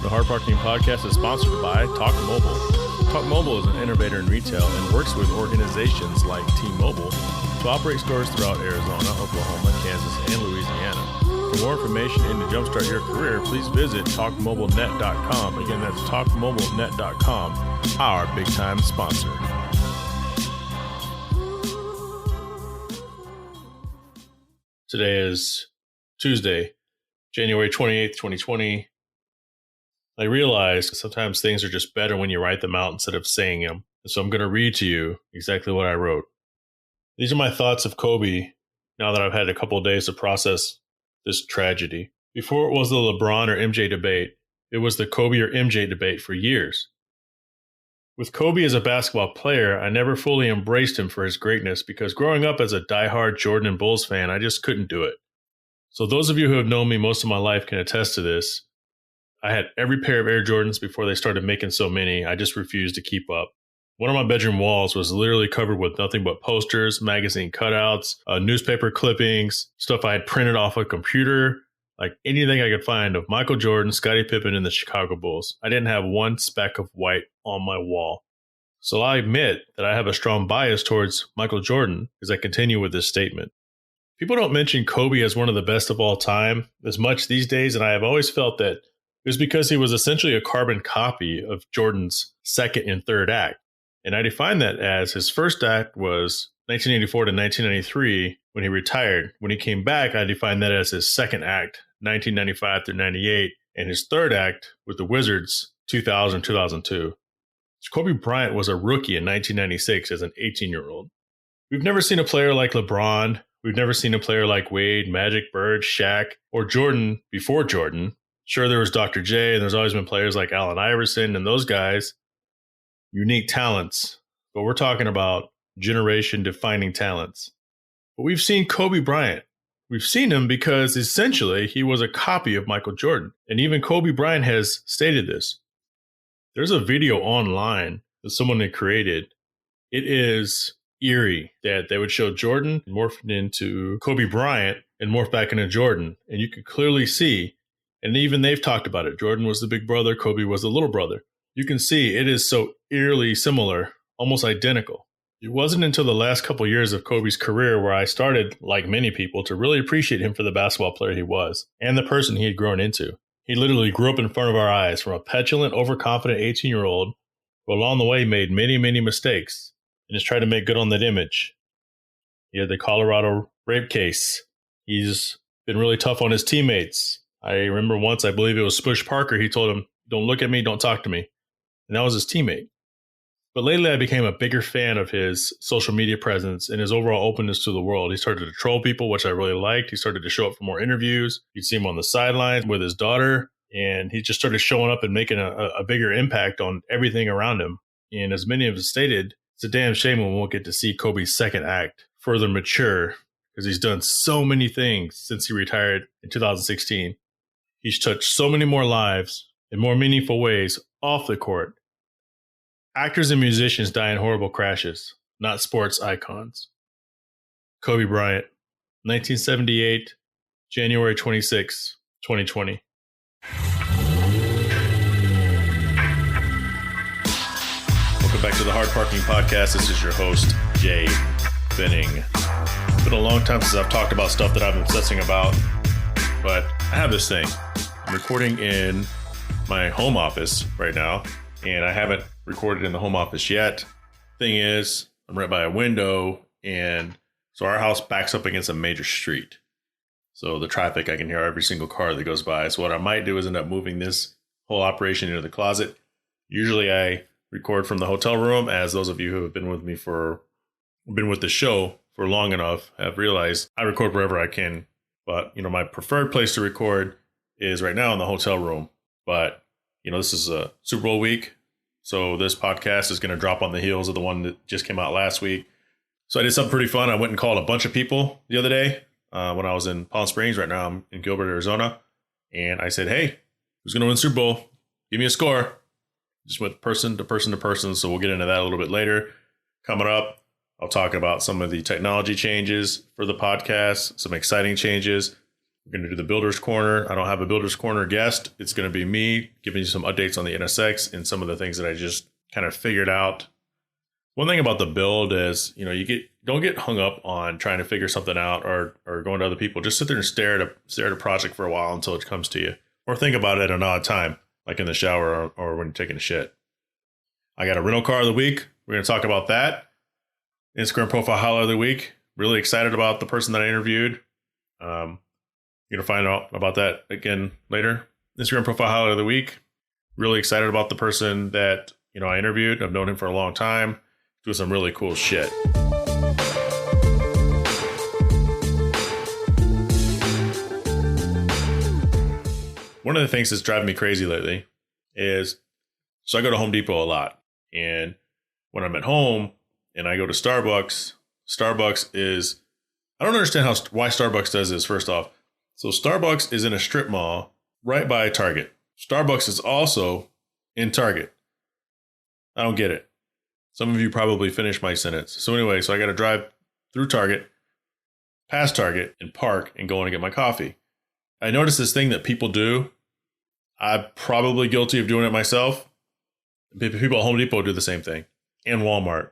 The Hard Parking Podcast is sponsored by Talk Mobile. Talk Mobile is an innovator in retail and works with organizations like T-Mobile to operate stores throughout Arizona, Oklahoma, Kansas, and Louisiana. For more information and to jumpstart your career, please visit TalkMobileNet.com. Again, that's TalkMobileNet.com, our big-time sponsor. Today is Tuesday, January 28th, 2020. I realized sometimes things are just better when you write them out instead of saying them. So I'm going to read to you exactly what I wrote. These are my thoughts of Kobe now that I've had a couple of days to process this tragedy. Before it was the LeBron or MJ debate, it was the Kobe or MJ debate for years. With Kobe as a basketball player, I never fully embraced him for his greatness because growing up as a diehard Jordan and Bulls fan, I just couldn't do it. So those of you who have known me most of my life can attest to this. I had every pair of Air Jordans before they started making so many. I just refused to keep up. One of my bedroom walls was literally covered with nothing but posters, magazine cutouts, newspaper clippings, stuff I had printed off a computer, like anything I could find of Michael Jordan, Scottie Pippen, and the Chicago Bulls. I didn't have one speck of white on my wall. So I admit that I have a strong bias towards Michael Jordan as I continue with this statement. People don't mention Kobe as one of the best of all time as much these days, and I have always felt that it was because he was essentially a carbon copy of Jordan's second and third act. And I define that as his first act was 1984 to 1993 when he retired. When he came back, I define that as his second act, 1995 through 98, and his third act with the Wizards, 2000-2002. Kobe Bryant was a rookie in 1996 as an 18-year-old. We've never seen a player like LeBron. We've never seen a player like Wade, Magic, Bird, Shaq, or Jordan before Jordan. Sure, there was Dr. J, and there's always been players like Allen Iverson and those guys. Unique talents. But we're talking about generation-defining talents. But we've seen Kobe Bryant. We've seen him because essentially he was a copy of Michael Jordan. And even Kobe Bryant has stated this. There's a video online that someone had created. It is eerie that they would show Jordan morphed into Kobe Bryant and morphed back into Jordan. And you could clearly see, and even they've talked about it, Jordan was the big brother, Kobe was the little brother. You can see it is so eerily similar, almost identical. It wasn't until the last couple years of Kobe's career where I started, like many people, to really appreciate him for the basketball player he was and the person he had grown into. He literally grew up in front of our eyes from a petulant, overconfident 18-year-old who along the way made many, many mistakes and has tried to make good on that image. He had the Colorado rape case. He's been really tough on his teammates. I remember once, I believe it was Spush Parker, he told him, "Don't look at me, don't talk to me." And that was his teammate. But lately, I became a bigger fan of his social media presence and his overall openness to the world. He started to troll people, which I really liked. He started to show up for more interviews. You'd see him on the sidelines with his daughter, and he just started showing up and making a bigger impact on everything around him. And as many have stated, it's a damn shame when we won't get to see Kobe's second act further mature because he's done so many things since he retired in 2016. He's touched so many more lives in more meaningful ways off the court. Actors and musicians die in horrible crashes, not sports icons. Kobe Bryant, 1978, January 26, 2020. Welcome back to the Hard Parking Podcast. This is your host, Jay Benning. It's been a long time since I've talked about stuff that I've been obsessing about, but I have this thing. I'm recording in my home office right now, and I haven't recorded in the home office yet. Thing is, I'm right by a window, and so our house backs up against a major street. So the traffic, I can hear every single car that goes by. So what I might do is end up moving this whole operation into the closet. Usually I record from the hotel room, as those of you who have been with the show for long enough have realized I record wherever I can. But, my preferred place to record is right now in the hotel room. But, this is a Super Bowl week. So this podcast is going to drop on the heels of the one that just came out last week. So I did something pretty fun. I went and called a bunch of people the other day when I was in Palm Springs. Right now I'm in Gilbert, Arizona. And I said, hey, who's going to win Super Bowl? Give me a score. Just went person to person to person. So we'll get into that a little bit later. Coming up, I'll talk about some of the technology changes for the podcast, some exciting changes. We're going to do the Builder's Corner. I don't have a Builder's Corner guest. It's going to be me giving you some updates on the NSX and some of the things that I just kind of figured out. One thing about the build is, don't get hung up on trying to figure something out or going to other people. Just sit there and stare at a project for a while until it comes to you. Or think about it at an odd time, like in the shower or when you're taking a shit. I got a rental car of the week. We're going to talk about that. Instagram profile highlight of the week. Really excited about the person that I interviewed. You're going to find out about that again later. Instagram profile highlight of the week. Really excited about the person that, I interviewed. I've known him for a long time. Doing some really cool shit. One of the things that's driving me crazy lately is, so I go to Home Depot a lot. And when I'm at home and I go to Starbucks, I don't understand why Starbucks does this, first off. So Starbucks is in a strip mall right by Target. Starbucks is also in Target. I don't get it. Some of you probably finished my sentence. So anyway, I got to drive through Target, past Target, and park and go in and get my coffee. I noticed this thing that people do. I'm probably guilty of doing it myself. People at Home Depot do the same thing, and Walmart.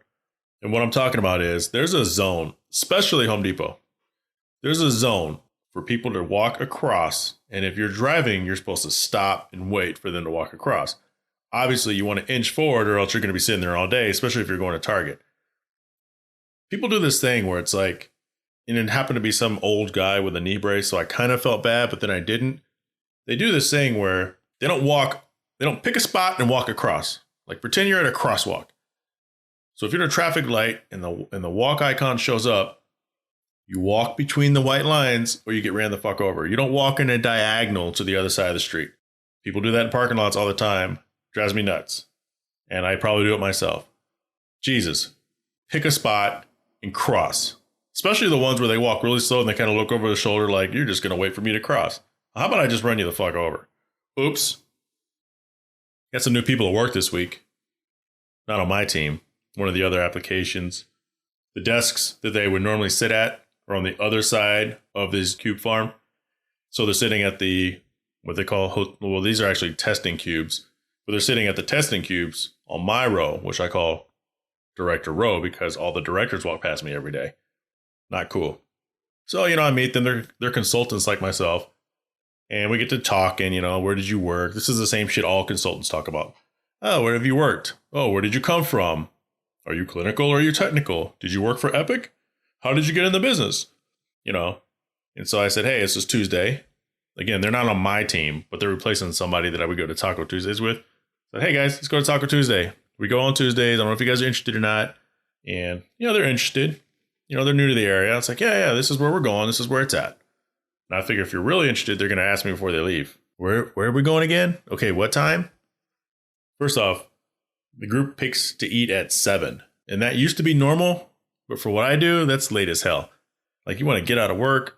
And what I'm talking about is there's a zone, especially Home Depot. There's a zone for people to walk across. And if you're driving, you're supposed to stop and wait for them to walk across. Obviously, you want to inch forward or else you're going to be sitting there all day, especially if you're going to Target. People do this thing where it's like, and it happened to be some old guy with a knee brace, so I kind of felt bad, but then I didn't. They do this thing where they don't pick a spot and walk across. Like pretend you're at a crosswalk. So if you're in a traffic light and the walk icon shows up, you walk between the white lines or you get ran the fuck over. You don't walk in a diagonal to the other side of the street. People do that in parking lots all the time. Drives me nuts. And I probably do it myself. Jesus. Pick a spot and cross. Especially the ones where they walk really slow and they kind of look over the shoulder like, you're just going to wait for me to cross. How about I just run you the fuck over? Oops. Got some new people at work this week. Not on my team. One of the other applications. The desks that they would normally sit at are on the other side of this cube farm. So they're sitting at what they call, these are actually testing cubes. But they're sitting at the testing cubes on my row, which I call director row because all the directors walk past me every day. Not cool. So, I meet them. They're consultants like myself. And we get to talking, where did you work? This is the same shit all consultants talk about. Oh, where have you worked? Oh, where did you come from? Are you clinical or are you technical? Did you work for Epic? How did you get in the business? And so I said, hey, this is Tuesday. Again, they're not on my team, but they're replacing somebody that I would go to Taco Tuesdays with. I said, hey guys, let's go to Taco Tuesday. We go on Tuesdays. I don't know if you guys are interested or not. And, they're interested. They're new to the area. It's like, yeah, this is where we're going. This is where it's at. And I figure if you're really interested, they're going to ask me before they leave. Where are we going again? Okay, what time? First off, the group picks to eat at 7. And that used to be normal. But for what I do, that's late as hell. Like you want to get out of work,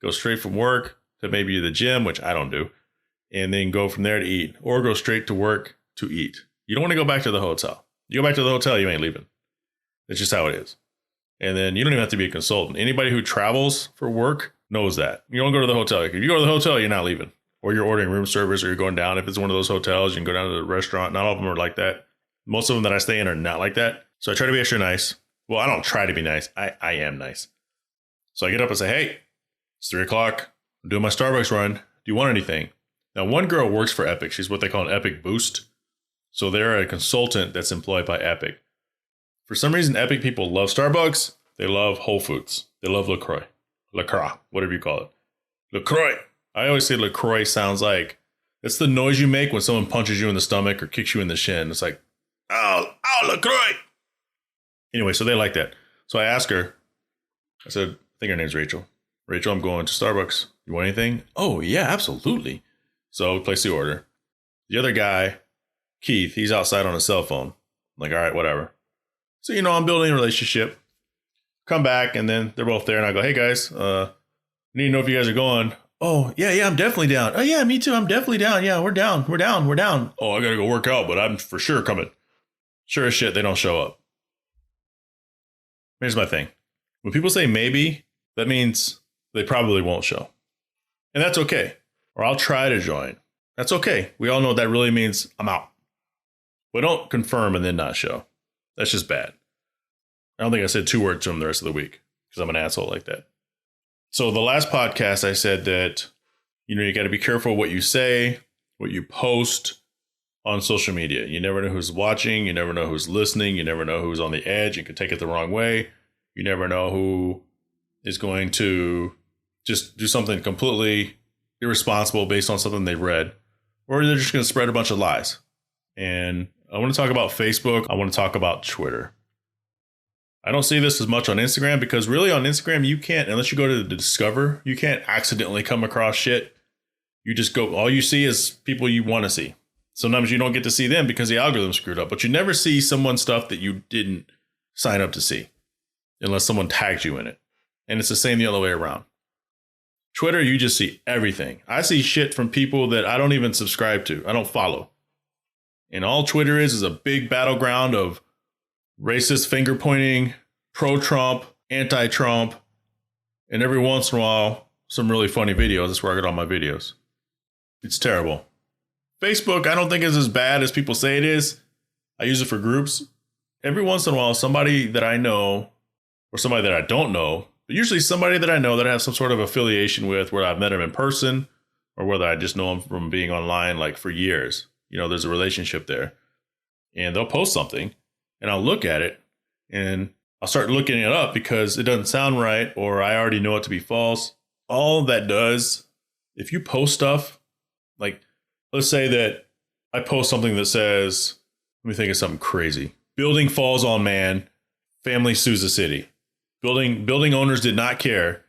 go straight from work to maybe the gym, which I don't do, and then go from there to eat, or go straight to work to eat. You don't want to go back to the hotel. You go back to the hotel, you ain't leaving. That's just how it is. And then you don't even have to be a consultant. Anybody who travels for work knows that. You don't go to the hotel. If you go to the hotel, you're not leaving. Or you're ordering room service or you're going down. If it's one of those hotels, you can go down to the restaurant. Not all of them are like that. Most of them that I stay in are not like that. So I try to be extra nice. Well, I don't try to be nice. I am nice. So I get up and say, hey, it's 3 o'clock. I'm doing my Starbucks run. Do you want anything? Now, one girl works for Epic. She's what they call an Epic Boost. So they're a consultant that's employed by Epic. For some reason, Epic people love Starbucks. They love Whole Foods. They love LaCroix, whatever you call it. LaCroix. I always say LaCroix sounds like it's the noise you make when someone punches you in the stomach or kicks you in the shin. It's like, ow, LaCroix. Anyway, so they like that. So I asked her, I said, I think her name's Rachel. Rachel, I'm going to Starbucks. You want anything? Oh, yeah, absolutely. So we place the order. The other guy, Keith, he's outside on a cell phone. I'm like, all right, whatever. So, I'm building a relationship. Come back, and then they're both there, and I go, hey, guys, I need to know if you guys are going. Oh, yeah, I'm definitely down. Oh, yeah, me too. I'm definitely down. Yeah, we're down. Oh, I got to go work out, but I'm for sure coming. Sure as shit, they don't show up. Here's my thing. When people say maybe, that means they probably won't show. And that's okay. Or I'll try to join. That's okay. We all know what that really means. I'm out. But don't confirm and then not show. That's just bad. I don't think I said 2 words to him the rest of the week because I'm an asshole like that. So the last podcast, I said that, you got to be careful what you say, what you post on social media. You never know who's watching. You never know who's listening. You never know who's on the edge and could take it the wrong way. You never know who is going to just do something completely irresponsible based on something they've read, or they're just going to spread a bunch of lies. And I want to talk about Facebook. I want to talk about Twitter. I don't see this as much on Instagram because really on Instagram, you can't, unless you go to the Discover, you can't accidentally come across shit. You just go, all you see is people you want to see. Sometimes you don't get to see them because the algorithm screwed up, but you never see someone's stuff that you didn't sign up to see unless someone tagged you in it. And it's the same the other way around. Twitter, you just see everything. I see shit from people that I don't even subscribe to. I don't follow. And all Twitter is a big battleground of racist finger pointing, pro-Trump, anti-Trump, and every once in a while, some really funny videos. That's where I get all my videos. It's terrible. Facebook, I don't think is as bad as people say it is. I use it for groups. Every once in a while, somebody that I know or somebody that I don't know, but usually somebody that I know that I have some sort of affiliation with, where I've met them in person or whether I just know them from being online like for years. There's a relationship there, and they'll post something and I'll look at it and I'll start looking it up because it doesn't sound right or I already know it to be false. All that does, if you post stuff, like let's say that I post something that says, let me think of something crazy. Building falls on man, family sues the city. Building owners did not care.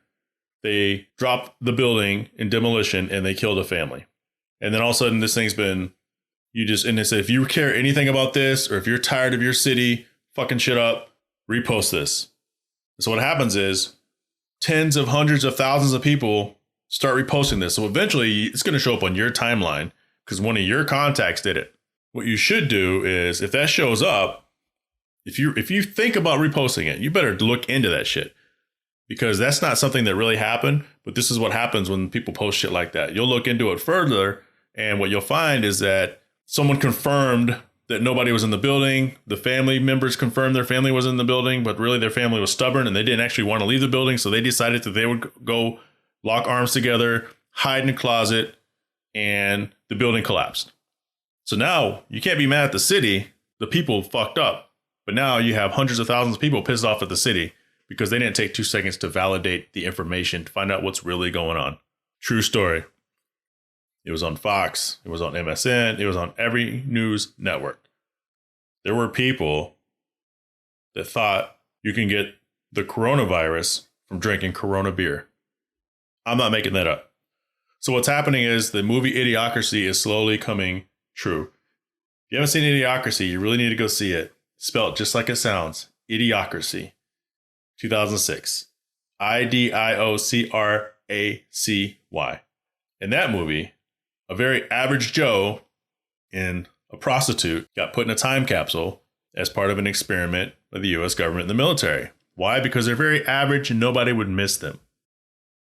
They dropped the building in demolition and they killed a family. And then all of a sudden this thing's been, and they say, if you care anything about this, or if you're tired of your city fucking shit up, repost this. So what happens is tens of hundreds of thousands of people start reposting this. So eventually it's going to show up on your timeline because one of your contacts did it. What you should do is if that shows up, if you think about reposting it, you better look into that shit because that's not something that really happened. But this is what happens when people post shit like that. You'll look into it further. And what you'll find is that someone confirmed that nobody was in the building. The family members confirmed their family was in the building, but really their family was stubborn and they didn't actually want to leave the building. So they decided that they would go lock arms together, hide in a closet, and the building collapsed. So now you can't be mad at the city. The people fucked up. But now you have hundreds of thousands of people pissed off at the city because they didn't take 2 seconds to validate the information to find out what's really going on. True story. It was on Fox. It was on MSN. It was on every news network. There were people that thought you can get the coronavirus from drinking Corona beer. I'm not making that up. So what's happening is the movie Idiocracy is slowly coming true. If you haven't seen Idiocracy, you really need to go see it. Spelled just like it sounds. Idiocracy. 2006. IDIOCRACY. In that movie, a very average Joe and a prostitute got put in a time capsule as part of an experiment by the U.S. government and the military. Why? Because they're very average and nobody would miss them.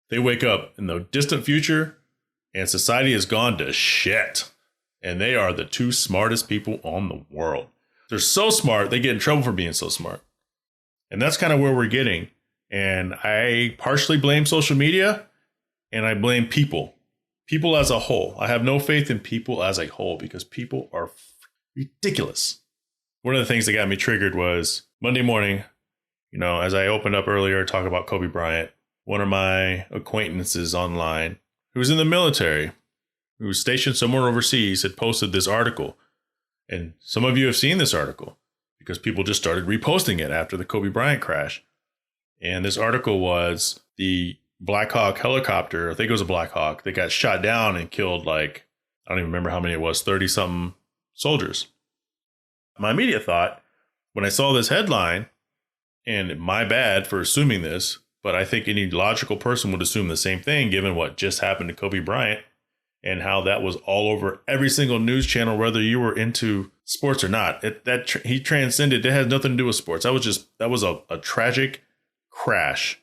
They wake up in the distant future and society has gone to shit. And they are the 2 smartest people on the world. They're so smart, they get in trouble for being so smart. And that's kind of where we're getting. And I partially blame social media and I blame people. People as a whole. I have no faith in people as a whole because people are ridiculous. One of the things that got me triggered was Monday morning, as I opened up earlier, talk about Kobe Bryant, one of my acquaintances online who was in the military, who was stationed somewhere overseas, had posted this article. And some of you have seen this article because people just started reposting it after the Kobe Bryant crash. And this article was the Black Hawk helicopter, I think it was a Black Hawk, that got shot down and killed I don't even remember how many it was, 30-something soldiers. My immediate thought when I saw this headline, and my bad for assuming this, but I think any logical person would assume the same thing given what just happened to Kobe Bryant and how that was all over every single news channel, whether you were into sports or not. He transcended. It has nothing to do with sports. That was a tragic crash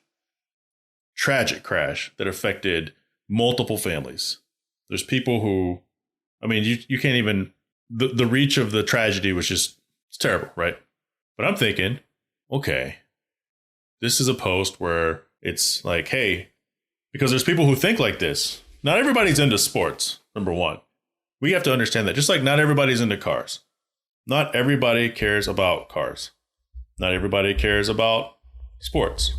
that affected multiple families. There's people who, I mean, you can't even, the reach of the tragedy was just, it's terrible, right? But I'm thinking, okay, this is a post where it's like, hey, because there's people who think like this. Not everybody's into sports, number one. We have to understand that. Just like not everybody's into cars. Not everybody cares about cars. Not everybody cares about sports.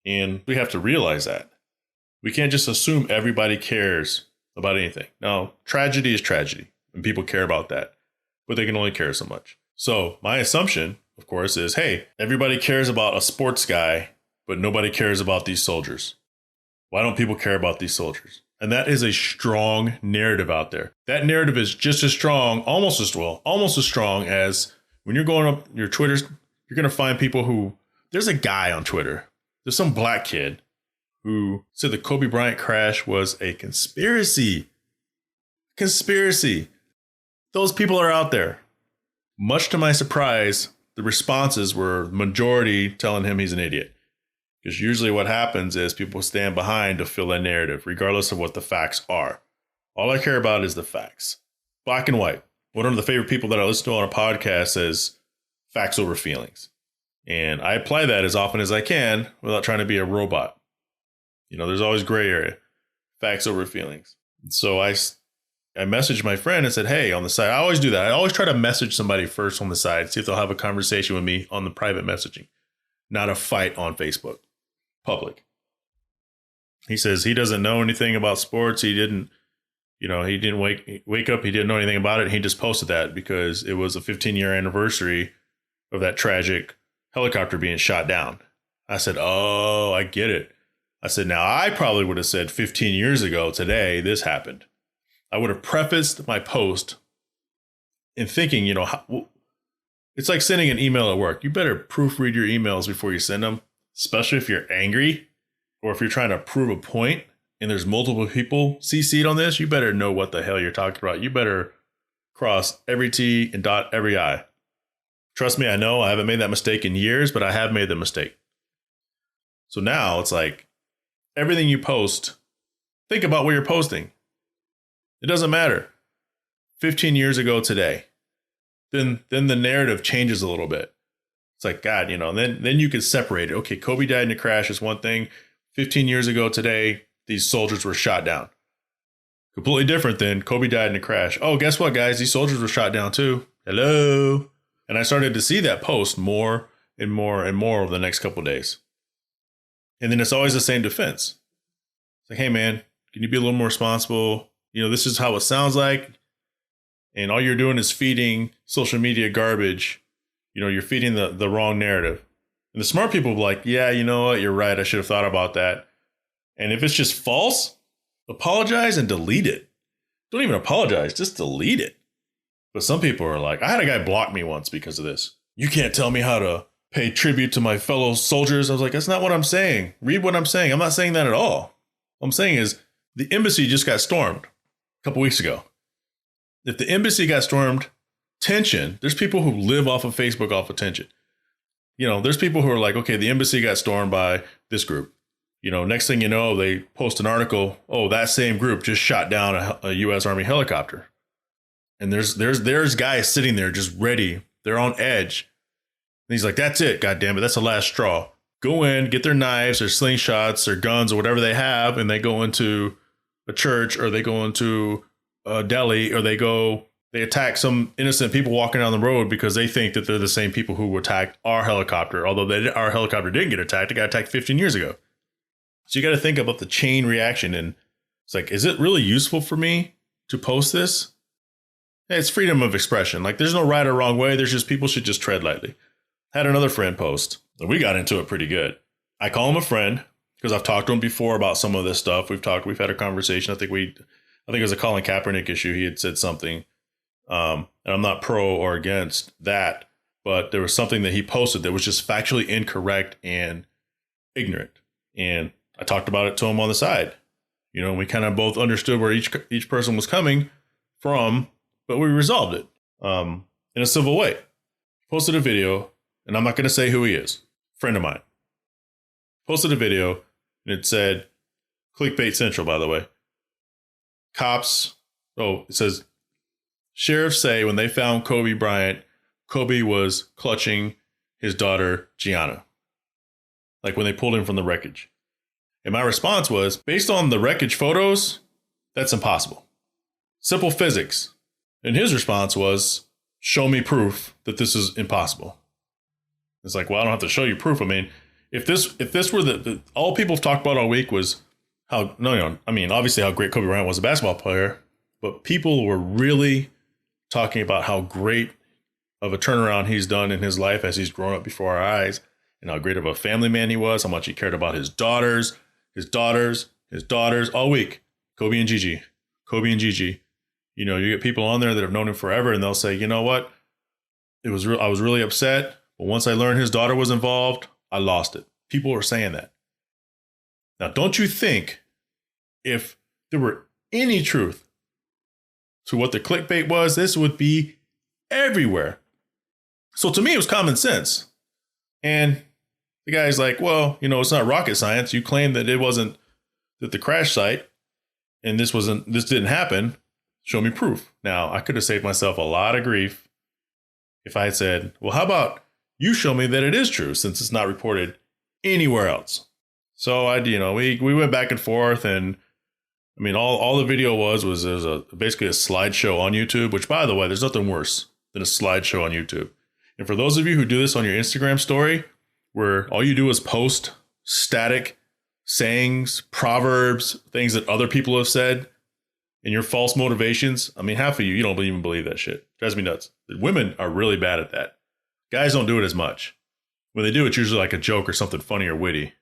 And we have to realize that. We can't just assume everybody cares about anything. Now, tragedy is tragedy, and people care about that, but they can only care so much. So my assumption, of course, is, hey, everybody cares about a sports guy, but nobody cares about these soldiers. Why don't people care about these soldiers? And that is a strong narrative out there. That narrative is just as strong, almost as strong as when you're going up your Twitters, you're going to find people who, there's a guy on Twitter, there's some black kid who said the Kobe Bryant crash was a conspiracy. Conspiracy. Those people are out there. Much to my surprise, the responses were majority telling him he's an idiot. Because usually what happens is people stand behind to fill that narrative, regardless of what the facts are. All I care about is the facts. Black and white. One of the favorite people that I listen to on a podcast says facts over feelings. And I apply that as often as I can without trying to be a robot. You know, there's always gray area. Facts over feelings. So I messaged my friend and said, hey, on the side, I always do that. I always try to message somebody first on the side, see if they'll have a conversation with me on the private messaging, not a fight on Facebook, public. He says he doesn't know anything about sports. He didn't wake up. He didn't know anything about it. He just posted that because it was a 15-year anniversary of that tragic helicopter being shot down. I said, oh, I get it. I said, now I probably would have said 15 years ago today, this happened. I would have prefaced my post in thinking, it's like sending an email at work. You better proofread your emails before you send them, especially if you're angry or if you're trying to prove a point and there's multiple people CC'd on this. You better know what the hell you're talking about. You better cross every T and dot every I. Trust me, I know I haven't made that mistake in years, but I have made the mistake. So now it's like everything you post, think about what you're posting. It doesn't matter. 15 years ago today, then the narrative changes a little bit. It's like, God, and then you could separate it. Okay, Kobe died in a crash is one thing. 15 years ago today, these soldiers were shot down. Completely different than Kobe died in a crash. Oh, guess what, guys? These soldiers were shot down too. Hello. And I started to see that post more and more and more over the next couple of days. And then it's always the same defense. It's like, hey, man, can you be a little more responsible? This is how it sounds like. And all you're doing is feeding social media garbage. You're feeding the wrong narrative. And the smart people are like, yeah, you know what? You're right. I should have thought about that. And if it's just false, apologize and delete it. Don't even apologize. Just delete it. But some people are like, I had a guy block me once because of this. You can't tell me how to pay tribute to my fellow soldiers. I was like, that's not what I'm saying. Read what I'm saying. I'm not saying that at all. What I'm saying is the embassy just got stormed a couple weeks ago. If the embassy got stormed, tension, there's people who live off of Facebook off of tension. There's people who are like, okay, the embassy got stormed by this group. Next thing you know, they post an article. Oh, that same group just shot down a U.S. Army helicopter. And there's guys sitting there just ready. They're on edge. And he's like, that's it. God damn it. That's the last straw. Go in, get their knives or slingshots or guns or whatever they have. And they go into a church or they go into a deli or they attack some innocent people walking down the road because they think that they're the same people who attacked our helicopter. Although our helicopter didn't get attacked. It got attacked 15 years ago. So you got to think about the chain reaction. And it's like, is it really useful for me to post this? It's freedom of expression. Like there's no right or wrong way. There's just people should just tread lightly. Had another friend post and we got into it pretty good. I call him a friend because I've talked to him before about some of this stuff. We've had a conversation. I think it was a Colin Kaepernick issue. He had said something. And I'm not pro or against that, but there was something that he posted that was just factually incorrect and ignorant. And I talked about it to him on the side. We kind of both understood where each person was coming from. But we resolved it in a civil way. Posted a video, and I'm not going to say who he is. Friend of mine. Posted a video, and it said, Clickbait Central, by the way. Cops. Oh, it says sheriffs say when they found Kobe Bryant, Kobe was clutching his daughter, Gianna. Like when they pulled him from the wreckage. And my response was, based on the wreckage photos, that's impossible. Simple physics. And his response was, show me proof that this is impossible. It's like, well, I don't have to show you proof. I mean, if this were the all people have talked about all week was obviously how great Kobe Bryant was a basketball player, but people were really talking about how great of a turnaround he's done in his life as he's grown up before our eyes, and how great of a family man he was, how much he cared about his daughters all week. Kobe and Gigi. You know, you get people on there that have known him forever, and they'll say, you know what? I was really upset, but once I learned his daughter was involved, I lost it. People are saying that. Now, don't you think if there were any truth to what the clickbait was, this would be everywhere. So to me, it was common sense. And the guy's like, well, you know, it's not rocket science. You claim that it wasn't that the crash site and this didn't happen. Show me proof. Now, I could have saved myself a lot of grief if I had said, well, how about you show me that it is true since it's not reported anywhere else. So we went back and forth, and I mean, all the video was basically a slideshow on YouTube, which, by the way, there's nothing worse than a slideshow on YouTube. And for those of you who do this on your Instagram story, where all you do is post static sayings, proverbs, things that other people have said, and your false motivations, I mean, half of you don't even believe that shit. Drives me nuts. Women are really bad at that. Guys don't do it as much. When they do, it's usually like a joke or something funny or witty,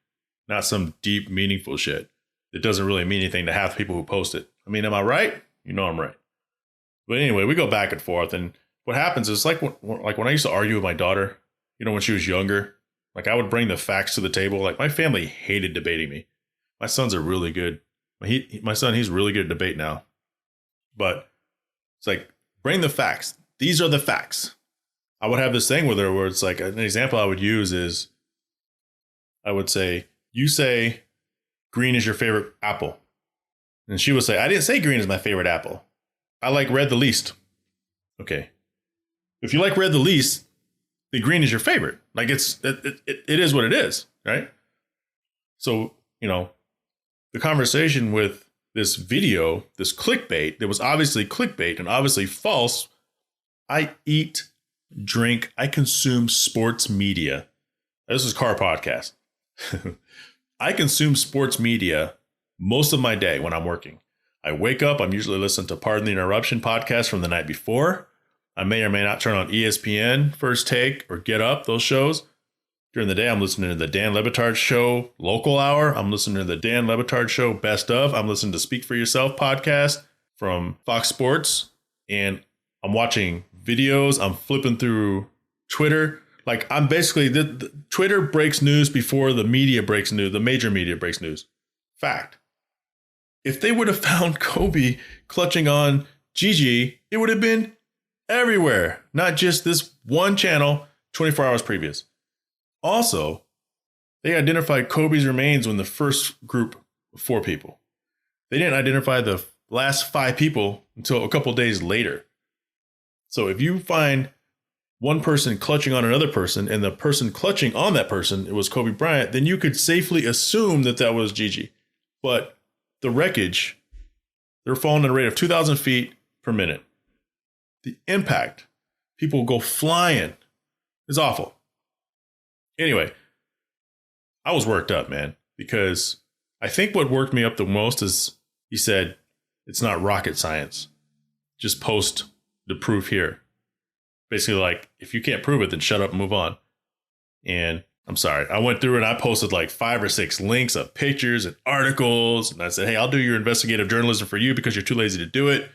not some deep, meaningful shit that doesn't really mean anything to half the people who post it. I mean, am I right? You know I'm right. But anyway, we go back and forth, and what happens is like when I used to argue with my daughter, you know, when she was younger, like I would bring the facts to the table. Like my family hated debating me. My sons are really good. He's really good at debate now. But it's like, bring the facts. These are the facts. I would have this thing with her where it's like an example I would use is I would say, you say green is your favorite apple. And she would say, I didn't say green is my favorite apple. I like red the least. Okay. If you like red the least, then green is your favorite. Like it is what it is, right? So, you know, the conversation with this video, this clickbait, that was obviously clickbait and obviously false. I eat, drink, I consume sports media. This is Car Podcast. I consume sports media most of my day when I'm working. I wake up, I'm usually listening to Pardon the Interruption podcast from the night before. I may or may not turn on ESPN, First Take, or Get Up, those shows. During the day, I'm listening to the Dan Le Batard Show Local Hour. I'm listening to the Dan Le Batard Show Best Of. I'm listening to Speak for Yourself podcast from Fox Sports. And I'm watching videos. I'm flipping through Twitter. Like I'm basically, the Twitter breaks news before the media breaks news. The major media breaks news. Fact. If they would have found Kobe clutching on Gigi, it would have been everywhere. Not just this one channel 24 hours previous. Also, they identified Kobe's remains when the first group of 4 people. They didn't identify the last 5 people until a couple days later. So if you find one person clutching on another person and the person clutching on that person, it was Kobe Bryant, then you could safely assume that that was Gigi. But the wreckage, they're falling at a rate of 2,000 feet per minute. The impact, people go flying, is awful. Anyway, I was worked up, man, because I think what worked me up the most is he said, it's not rocket science. Just post the proof here. Basically, like, if you can't prove it, then shut up and move on. And I'm sorry, I went through and I posted like 5 or 6 links of pictures and articles. And I said, hey, I'll do your investigative journalism for you because you're too lazy to do it.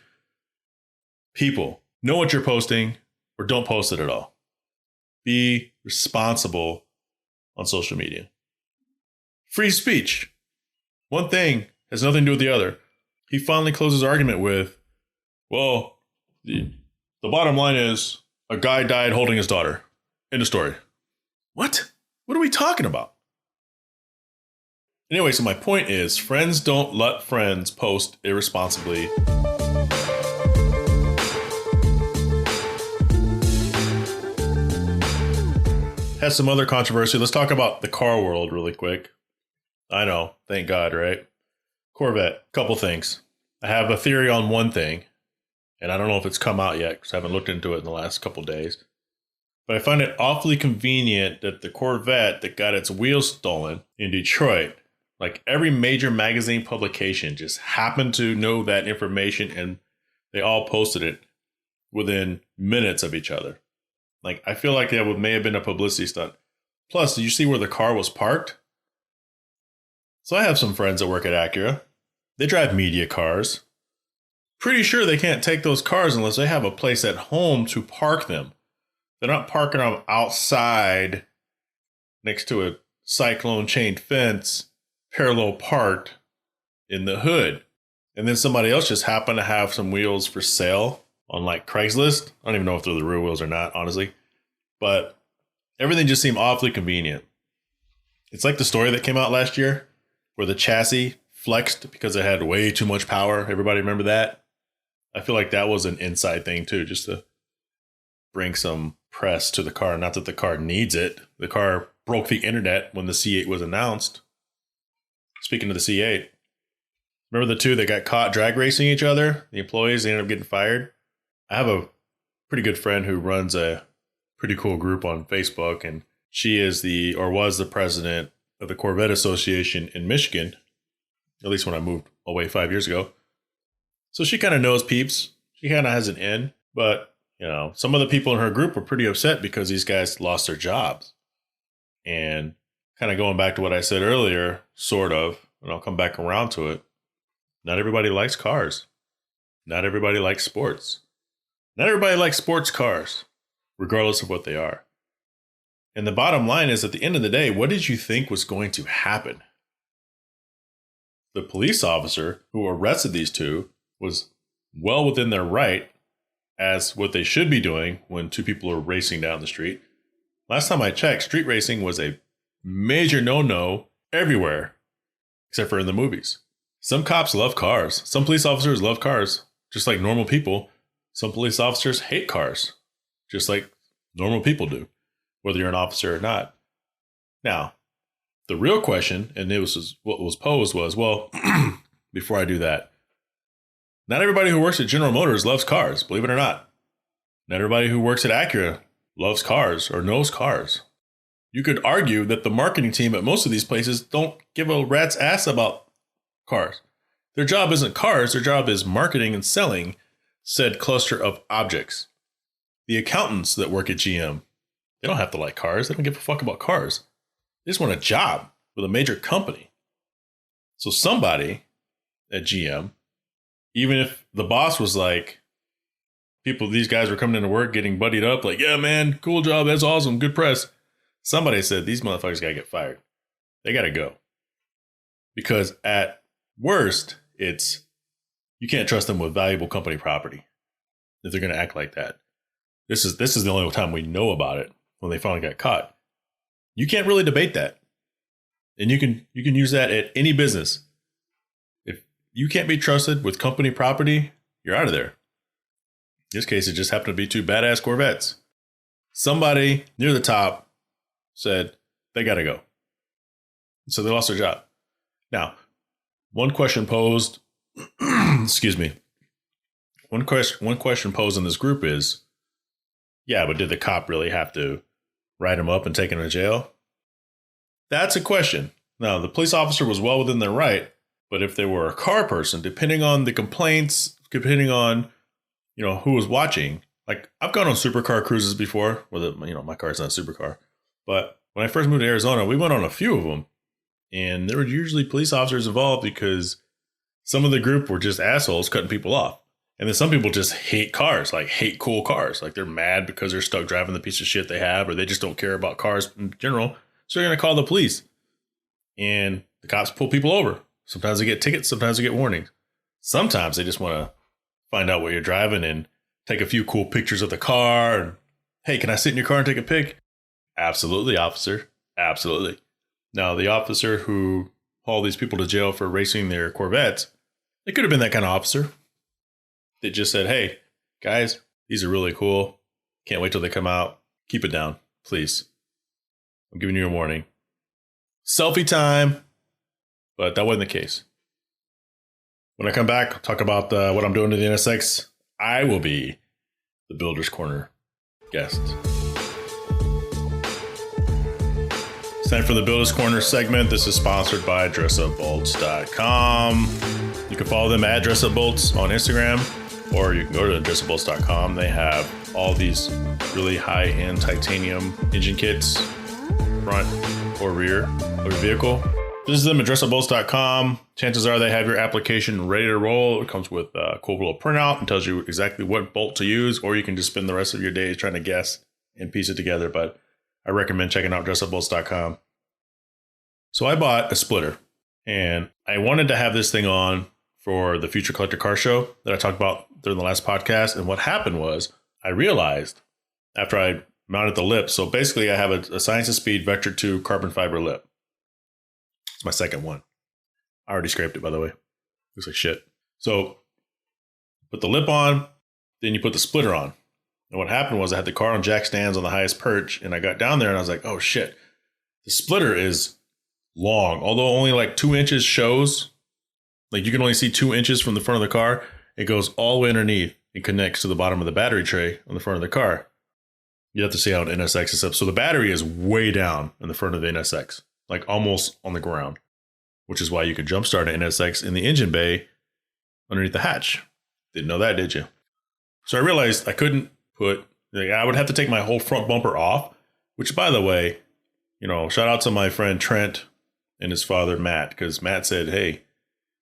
People, know what you're posting or don't post it at all. Be responsible on social media. Free speech. One thing has nothing to do with the other. He finally closes his argument with, well, the bottom line is a guy died holding his daughter. End of story. What? What are we talking about? Anyway, so my point is, friends don't let friends post irresponsibly. Has some other controversy. Let's talk about the car world really quick. I know, thank God, right? Corvette, couple things. I have a theory on one thing, and I don't know if it's come out yet because I haven't looked into it in the last couple days. But I find it awfully convenient that the Corvette that got its wheels stolen in Detroit, like every major magazine publication just happened to know that information, and they all posted it within minutes of each other. Like, I feel like that may have been a publicity stunt. Plus, did you see where the car was parked? So I have some friends that work at Acura. They drive media cars. Pretty sure they can't take those cars unless they have a place at home to park them. They're not parking them outside next to a cyclone chain fence, parallel parked in the hood. And then somebody else just happened to have some wheels for sale on like Craigslist. I don't even know if they're the real wheels or not, honestly. But everything just seemed awfully convenient. It's like the story that came out last year where the chassis flexed because it had way too much power. Everybody remember that? I feel like that was an inside thing too, just to bring some press to the car. Not that the car needs it. The car broke the internet when the C8 was announced. Speaking of the C8, remember the two that got caught drag racing each other? The employees, they ended up getting fired. I have a pretty good friend who runs a pretty cool group on Facebook, and she is was the president of the Corvette Association in Michigan, at least when I moved away 5 years ago. So she kind of knows peeps. She kind of has an in, but you know, some of the people in her group were pretty upset because these guys lost their jobs. And kind of going back to what I said earlier, sort of, and I'll come back around to it. Not everybody likes cars. Not everybody likes sports. Not everybody likes sports cars, regardless of what they are. And the bottom line is, at the end of the day, what did you think was going to happen? The police officer who arrested these two was well within their right as what they should be doing when two people are racing down the street. Last time I checked, street racing was a major no-no everywhere, except for in the movies. Some cops love cars. Some police officers love cars, just like normal people. Some police officers hate cars, just like normal people do, whether you're an officer or not. Now, the real question, and what was posed was, well, before I do that, not everybody who works at General Motors loves cars, believe it or not. Not everybody who works at Acura loves cars or knows cars. You could argue that the marketing team at most of these places don't give a rat's ass about cars. Their job isn't cars, their job is marketing and selling said cluster of objects. The accountants that work at GM, they don't have to like cars. They don't give a fuck about cars. They just want a job with a major company. So somebody at GM, even if the boss was like, these guys were coming into work getting buddied up, like, yeah, man, cool job. That's awesome. Good press. Somebody said, these motherfuckers got to get fired. They got to go. Because at worst, you can't trust them with valuable company property if they're going to act like that. This is the only time we know about it, when they finally got caught. You can't really debate that. And you can use that at any business. If you can't be trusted with company property, you're out of there. In this case, it just happened to be two badass Corvettes. Somebody near the top said they got to go. So they lost their job. Now, one question posed, excuse me. One question posed in this group is, yeah, but did the cop really have to write him up and take him to jail? That's a question. Now, the police officer was well within their right, but if they were a car person, depending on the complaints, depending on, who was watching, like I've gone on supercar cruises before, my car's not a supercar, but when I first moved to Arizona, we went on a few of them, and there were usually police officers involved because some of the group were just assholes cutting people off. And then some people just hate cars, like hate cool cars. Like they're mad because they're stuck driving the piece of shit they have, or they just don't care about cars in general. So they're going to call the police. And the cops pull people over. Sometimes they get tickets, sometimes they get warnings. Sometimes they just want to find out what you're driving and take a few cool pictures of the car. And, hey, can I sit in your car and take a pic? Absolutely, officer. Absolutely. Now, the officer who haul these people to jail for racing their Corvettes. It could have been that kind of officer that just said, hey, guys, these are really cool. Can't wait till they come out. Keep it down, please. I'm giving you a warning. Selfie time. But that wasn't the case. When I come back, I'll talk about what I'm doing to the NSX. I will be the Builder's Corner guest. It's time for the Builder's Corner segment. This is sponsored by DressUpBolts.com. You can follow them at DressUpBolts on Instagram, or you can go to DressUpBolts.com. They have all these really high-end titanium engine kits, front or rear of your vehicle. Visit them at DressUpBolts.com. Chances are they have your application ready to roll. It comes with a cool little printout and tells you exactly what bolt to use, or you can just spend the rest of your days trying to guess and piece it together. But I recommend checking out DressUpBolts.com. So I bought a splitter, and I wanted to have this thing on for the Future Collector Car Show that I talked about during the last podcast. And what happened was I realized after I mounted the lip, so basically I have a Science of Speed Vector 2 carbon fiber lip. It's my second one. I already scraped it, by the way. Looks like shit. So put the lip on, then you put the splitter on. And what happened was I had the car on jack stands on the highest perch, and I got down there and I was like, oh shit, the splitter is long. Although only like 2 inches shows, like you can only see 2 inches from the front of the car. It goes all the way underneath and connects to the bottom of the battery tray on the front of the car. You have to see how an NSX is up. So the battery is way down in the front of the NSX, like almost on the ground, which is why you can jumpstart an NSX in the engine bay underneath the hatch. Didn't know that, did you? So I realized I couldn't I would have to take my whole front bumper off, which, by the way, you know, shout out to my friend Trent and his father, Matt, because Matt said, hey,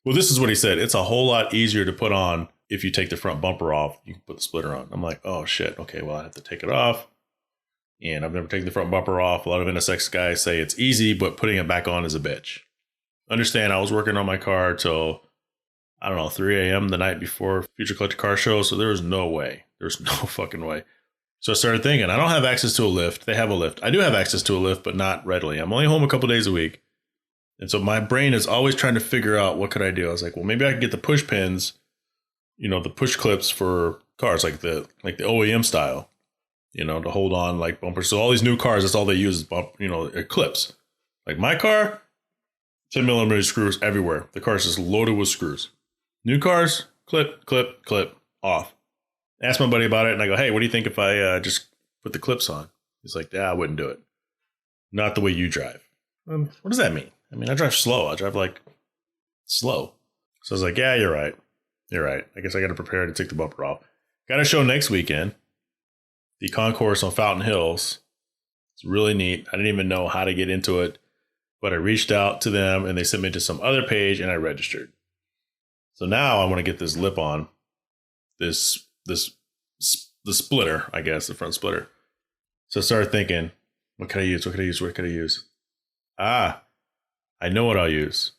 well, this is what he said. It's a whole lot easier to put on if you take the front bumper off. You can put the splitter on. I'm like, oh, shit. Okay, well, I have to take it off. And I've never taken the front bumper off. A lot of NSX guys say it's easy, but putting it back on is a bitch. Understand, I was working on my car till, 3 a.m. the night before Future Collector Car Show. So there was no way. There's no fucking way. So I started thinking, I don't have access to a lift. They have a lift. I do have access to a lift, but not readily. I'm only home a couple days a week. And so my brain is always trying to figure out what could I do. I was like, well, maybe I could get the push pins, the push clips for cars, like the OEM style, to hold on like bumpers. So all these new cars, that's all they use is clips. Like my car, 10 millimeter screws everywhere. The car's just loaded with screws. New cars, clip, clip, clip, off. Asked my buddy about it, and I go, hey, what do you think if I just put the clips on? He's like, yeah, I wouldn't do it. Not the way you drive. What does that mean? I mean, I drive slow. I drive like slow. So I was like, yeah, you're right. You're right. I guess I got to prepare to take the bumper off. Got a show next weekend. The concourse on Fountain Hills. It's really neat. I didn't even know how to get into it, but I reached out to them and they sent me to some other page and I registered. So now I want to get this lip on, the splitter, I guess, the front splitter. So I started thinking, what could I use? What could I use? I know what I'll use.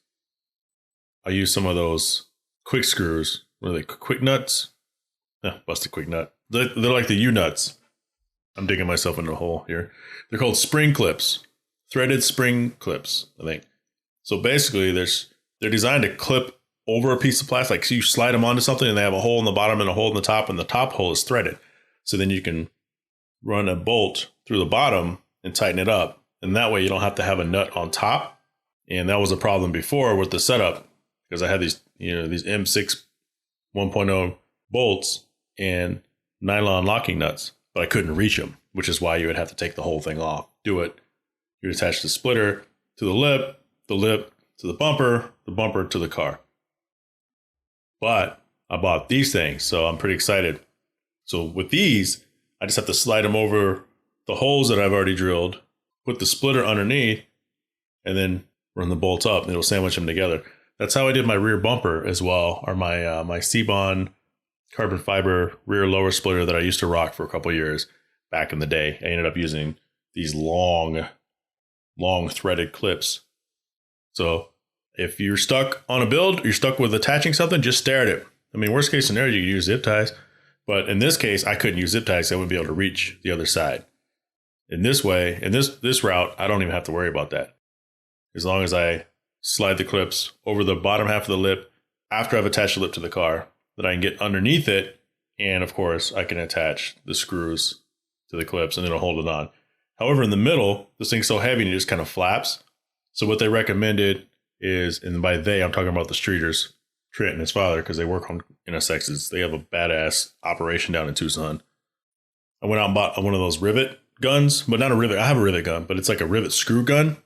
I'll use some of those quick screws. What are they? Quick nuts? Busted quick nut. They're like the U-nuts. I'm digging myself into a hole here. They're called spring clips. Threaded spring clips, I think. So basically, they're designed to clip over a piece of plastic. So you slide them onto something and they have a hole in the bottom and a hole in the top, and the top hole is threaded. So then you can run a bolt through the bottom and tighten it up. And that way you don't have to have a nut on top. And that was a problem before with the setup, because I had these M6 1.0 bolts and nylon locking nuts, but I couldn't reach them, which is why you would have to take the whole thing off. Do it. You attach the splitter to the lip to the bumper to the car. But I bought these things, so I'm pretty excited. So with these, I just have to slide them over the holes that I've already drilled, put the splitter underneath, and then run the bolts up, and it'll sandwich them together. That's how I did my rear bumper as well, or my C-Bond carbon fiber rear lower splitter that I used to rock for a couple of years back in the day. I ended up using these long threaded clips. So if you're stuck on a build, you're stuck with attaching something, just stare at it. I mean, worst case scenario, you could use zip ties. But in this case, I couldn't use zip ties. I wouldn't be able to reach the other side. In this way, in this route, I don't even have to worry about that. As long as I slide the clips over the bottom half of the lip after I've attached the lip to the car, that I can get underneath it. And of course, I can attach the screws to the clips and it'll hold it on. However, in the middle, this thing's so heavy and it just kind of flaps. So what they recommended is, and by they, I'm talking about the streeters, Trent and his father, because they work on NSXs. They have a badass operation down in Tucson. I went out and bought one of those rivet guns, but not a rivet. I have a rivet gun, but it's like a rivet screw gun.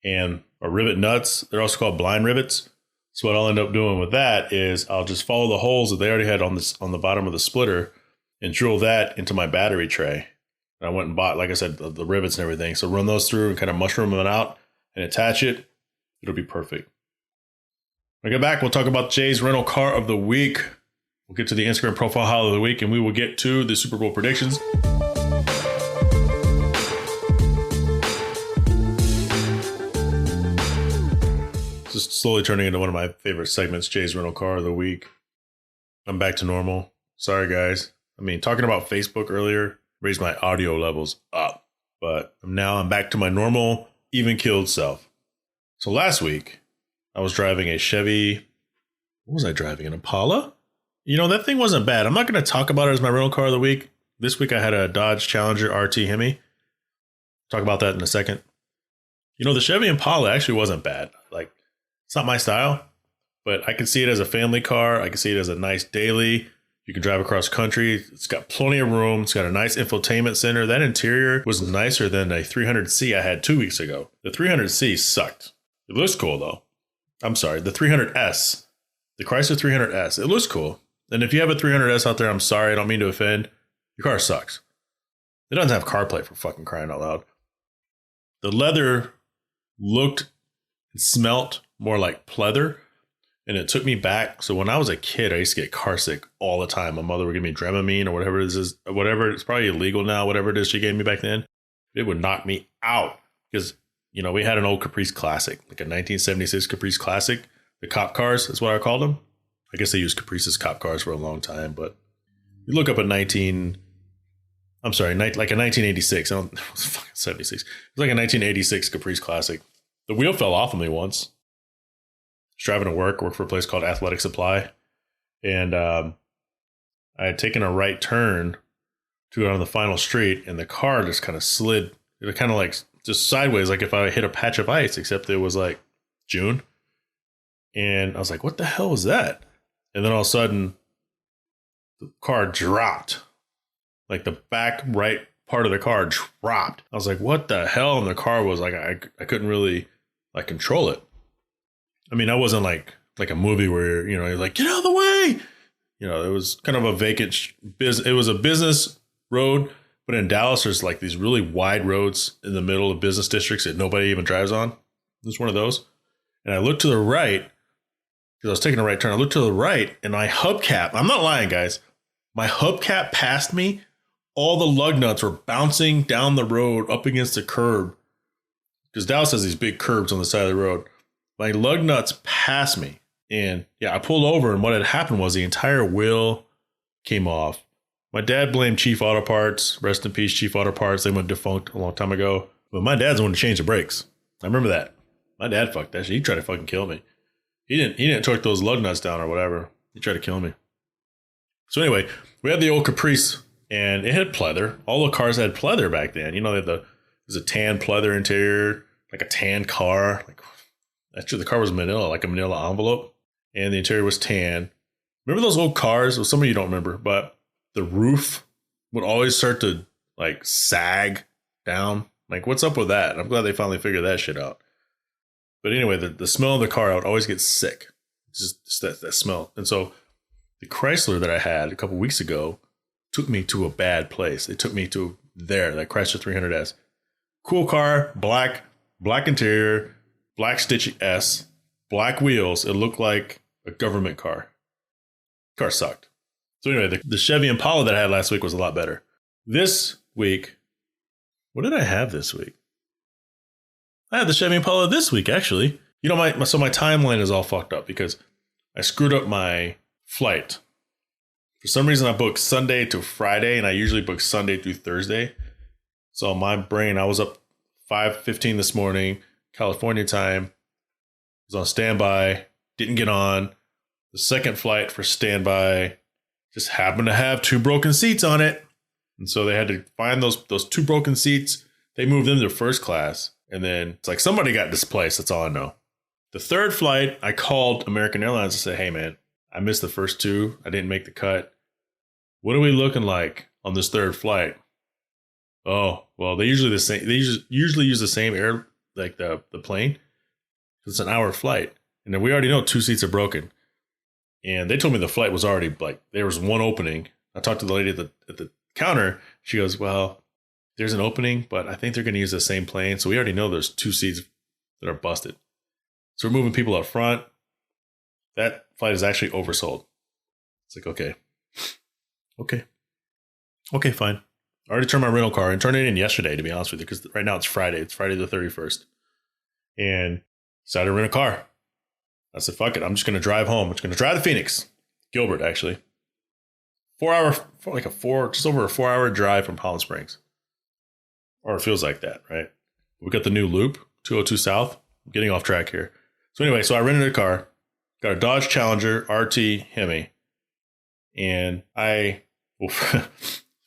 And a rivet nuts. They're also called blind rivets. So what I'll end up doing with that is I'll just follow the holes that they already had on the bottom of the splitter and drill that into my battery tray. And I went and bought, like I said, the rivets and everything. So run those through and kind of mushroom them out and attach it. It'll be perfect. When I get back, we'll talk about Jay's rental car of the week. We'll get to the Instagram profile highlight of the week, and we will get to the Super Bowl predictions. Just slowly turning into one of my favorite segments, Jay's rental car of the week. I'm back to normal. Sorry, guys. I mean, talking about Facebook earlier raised my audio levels up, but now I'm back to my normal, even-keeled self. So last week, I was driving a Chevy. What was I driving? An Impala? You know, that thing wasn't bad. I'm not going to talk about it as my rental car of the week. This week, I had a Dodge Challenger RT Hemi. Talk about that in a second. You know, the Chevy Impala actually wasn't bad. Like, it's not my style, but I can see it as a family car. I can see it as a nice daily. You can drive across country. It's got plenty of room. It's got a nice infotainment center. That interior was nicer than a 300C I had 2 weeks ago. The 300C sucked. It looks cool, though. I'm sorry, the 300S. The Chrysler 300S. It looks cool. And if you have a 300S out there, I'm sorry. I don't mean to offend. Your car sucks. It doesn't have CarPlay, for fucking crying out loud. The leather looked and smelt more like pleather. And it took me back. So when I was a kid, I used to get car sick all the time. My mother would give me Dramamine or whatever it is. Whatever, it's probably illegal now, whatever it is she gave me back then. It would knock me out. Because, you know, we had an old Caprice Classic, like a 1976 Caprice Classic. The cop cars is what I called them. I guess they used Caprice as cop cars for a long time. But you look up a like a 1986. I don't, it was fucking 76. It was like a 1986 Caprice Classic. The wheel fell off of me once. I was driving to work for a place called Athletic Supply. And I had taken a right turn to go on the final street, and the car just kind of slid. It was kind of like just sideways, like if I hit a patch of ice, except it was like June. And I was like, what the hell was that? And then all of a sudden, the car dropped. Like the back right part of the car dropped. I was like, what the hell? And the car was like, I couldn't really like control it. I mean, I wasn't like a movie where, you know, you're like, get out of the way. You know, it was kind of a vacant business. It was a business road. But in Dallas, there's like these really wide roads in the middle of business districts that nobody even drives on. It was one of those. And I looked to the right because I was taking a right turn. I looked to the right and my hubcap, I'm not lying, guys. My hubcap passed me. All the lug nuts were bouncing down the road up against the curb. Because Dallas has these big curbs on the side of the road. My lug nuts passed me. And yeah, I pulled over, and what had happened was the entire wheel came off. My dad blamed Chief Auto Parts. Rest in peace, Chief Auto Parts. They went defunct a long time ago. But my dad's the one to change the brakes. I remember that. My dad fucked that shit. He tried to fucking kill me. He didn't torque those lug nuts down or whatever. He tried to kill me. So anyway, we had the old Caprice, and it had pleather. All the cars had pleather back then. You know, there's a tan pleather interior, like a tan car. Like actually, the car was manila, like a manila envelope, and the interior was tan. Remember those old cars? Well, some of you don't remember, but the roof would always start to like sag down. Like, what's up with that? I'm glad they finally figured that shit out. But anyway, the smell of the car, I would always get sick. It's just that smell. And so the Chrysler that I had a couple weeks ago took me to a bad place. It took me to that Chrysler 300S. Cool car, black interior, black Stitch S, black wheels. It looked like a government car. Car sucked. So anyway, the Chevy Impala that I had last week was a lot better. This week, what did I have this week? I had the Chevy Impala this week, actually. You know, my timeline is all fucked up because I screwed up my flight. For some reason, I booked Sunday to Friday, and I usually book Sunday through Thursday. So my brain, I was up 5:15 this morning, California time. Was on standby, didn't get on. The second flight for standby just happened to have 2 broken seats on it. And so they had to find those 2 broken seats. They moved them to first class. And then it's like somebody got displaced. That's all I know. The third flight, I called American Airlines and said, hey, man, I missed the first 2. I didn't make the cut. What are we looking like on this third flight? Oh, well, they usually usually use the same air, like the plane. It's an hour flight. And then we already know 2 seats are broken. And they told me the flight was already like, there was 1 opening. I talked to the lady at the counter. She goes, well, there's an opening, but I think they're going to use the same plane. So we already know there's 2 seats that are busted. So we're moving people up front. That flight is actually oversold. It's like, okay, fine. I already turned my rental car and turned it in yesterday, to be honest with you, because right now it's Friday. It's Friday the 31st. And decided to rent a car. I said, fuck it. I'm just going to drive home. I'm just going to drive to Phoenix. Gilbert, actually. Just over a 4-hour drive from Palm Springs. Or it feels like that, right? We got the new loop, 202 South. I'm getting off track here. So anyway, so I rented a car. Got a Dodge Challenger RT Hemi. And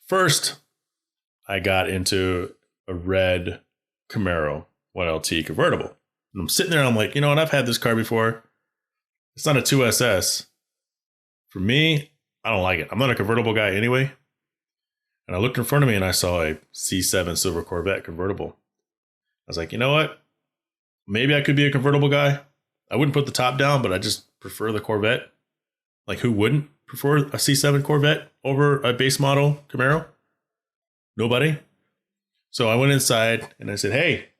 first, I got into a red Camaro 1LT convertible. And I'm sitting there and I'm like, you know what? I've had this car before. It's not a 2SS. For me, I don't like it. I'm not a convertible guy anyway. And I looked in front of me and I saw a C7 Silver Corvette convertible. I was like, you know what? Maybe I could be a convertible guy. I wouldn't put the top down, but I just prefer the Corvette. Like, who wouldn't prefer a C7 Corvette over a base model Camaro? Nobody. So I went inside and I said, hey,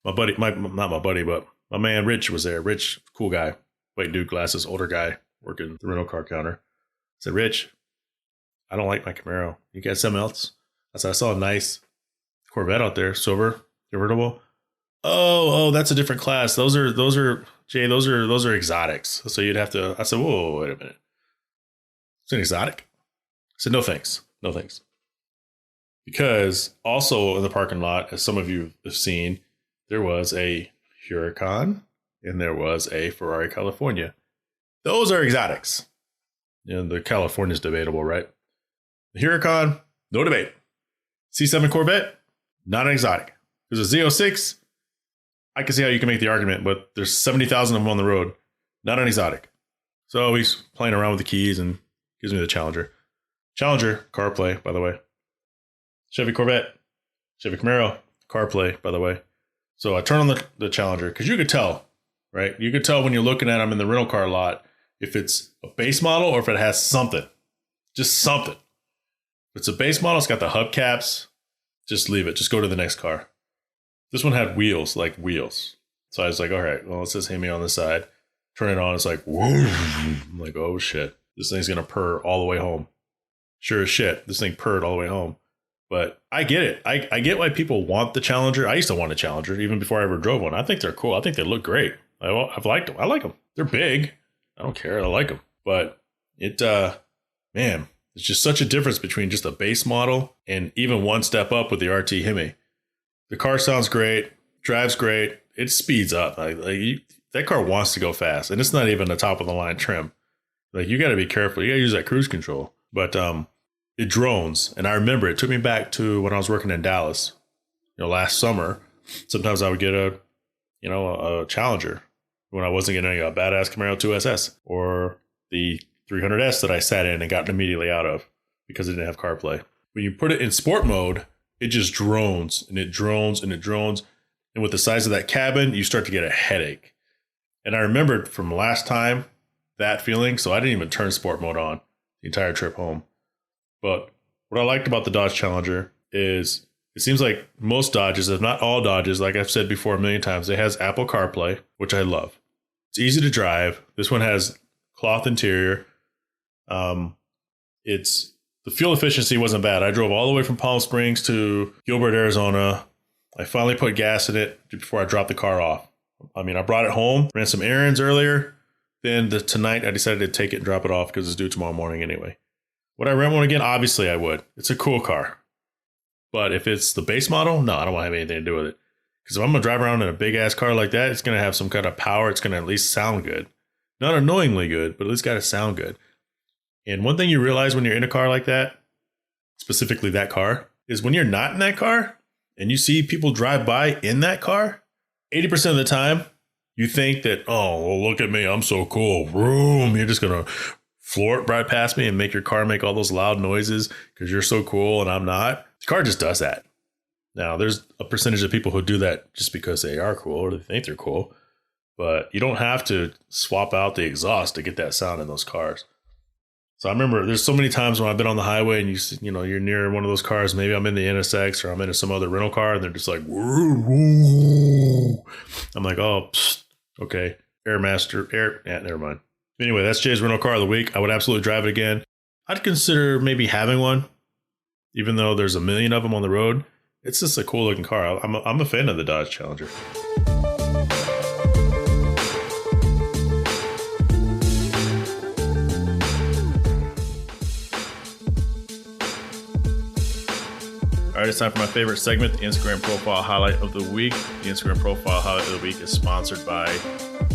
my buddy, not my buddy, but my man Rich was there. Rich, cool guy, white dude, glasses, older guy, working the rental car counter. I said, Rich, I don't like my Camaro. You got something else? I said, I saw a nice Corvette out there, silver, convertible. Oh, that's a different class. Those are Jay. Those are exotics. So you'd have to. I said, whoa, wait a minute. It's an exotic. I said, no thanks. Because also in the parking lot, as some of you have seen, there was a Huracan and there was a Ferrari California. Those are exotics. And the California is debatable, right? The Huracan, no debate. C7 Corvette, not an exotic. There's a Z06. I can see how you can make the argument, but there's 70,000 of them on the road. Not an exotic. So he's playing around with the keys and gives me the Challenger. Challenger, CarPlay, by the way. Chevy Corvette, Chevy Camaro, CarPlay, by the way. So I turn on the Challenger because you could tell, right? You could tell when you're looking at them in the rental car lot if it's a base model or if it has something. Just something. If it's a base model, it's got the hubcaps. Just leave it. Just go to the next car. This one had wheels, like wheels. So I was like, all right, well, let's just hit me on the side. Turn it on. It's like, whoa. I'm like, oh, shit. This thing's going to purr all the way home. Sure as shit. This thing purred all the way home. But I get it. I get why people want the Challenger. I used to want a Challenger even before I ever drove one. I think they're cool. I think they look great. I've liked them. I like them. They're big. I don't care. I like them. But man, it's just such a difference between just a base model and even one step up with the RT Hemi. The car sounds great, drives great. It speeds up. That car wants to go fast, and it's not even the top of the line trim. Like, you got to be careful. You got to use that cruise control. But it drones, and I remember it took me back to when I was working in Dallas. Last summer. Sometimes I would get a Challenger when I wasn't getting a badass Camaro 2SS or the 300S that I sat in and got immediately out of because it didn't have CarPlay. When you put it in sport mode, it just drones and it drones and it drones. And with the size of that cabin, you start to get a headache. And I remembered from last time that feeling, so I didn't even turn sport mode on the entire trip home. But what I liked about the Dodge Challenger is it seems like most Dodges, if not all Dodges, like I've said before a million times, it has Apple CarPlay, which I love. It's easy to drive. This one has cloth interior. The fuel efficiency wasn't bad. I drove all the way from Palm Springs to Gilbert, Arizona. I finally put gas in it before I dropped the car off. I brought it home, ran some errands earlier. Then tonight I decided to take it and drop it off because it's due tomorrow morning anyway. Would I rent one again? Obviously I would. It's a cool car. But if it's the base model, no, I don't want to have anything to do with it. Because if I'm going to drive around in a big ass car like that, it's going to have some kind of power. It's going to at least sound good. Not annoyingly good, but at least got to sound good. And one thing you realize when you're in a car like that, specifically that car, is when you're not in that car and you see people drive by in that car, 80% of the time, you think that, oh, well, look at me. I'm so cool. Vroom. You're just going to floor it right past me and make your car make all those loud noises because you're so cool and I'm not. The car just does that. Now, there's a percentage of people who do that just because they are cool or they think they're cool. But you don't have to swap out the exhaust to get that sound in those cars. So I remember there's so many times when I've been on the highway and you're near one of those cars. Maybe I'm in the NSX or I'm in some other rental car and they're just like, woo, woo. I'm like, oh, psst, okay. Never mind. Anyway, that's Jay's rental car of the week. I would absolutely drive it again. I'd consider maybe having one, even though there's a million of them on the road. It's just a cool looking car. I'm a fan of the Dodge Challenger. All right, it's time for my favorite segment, the Instagram Profile Highlight of the Week. The Instagram Profile Highlight of the Week is sponsored by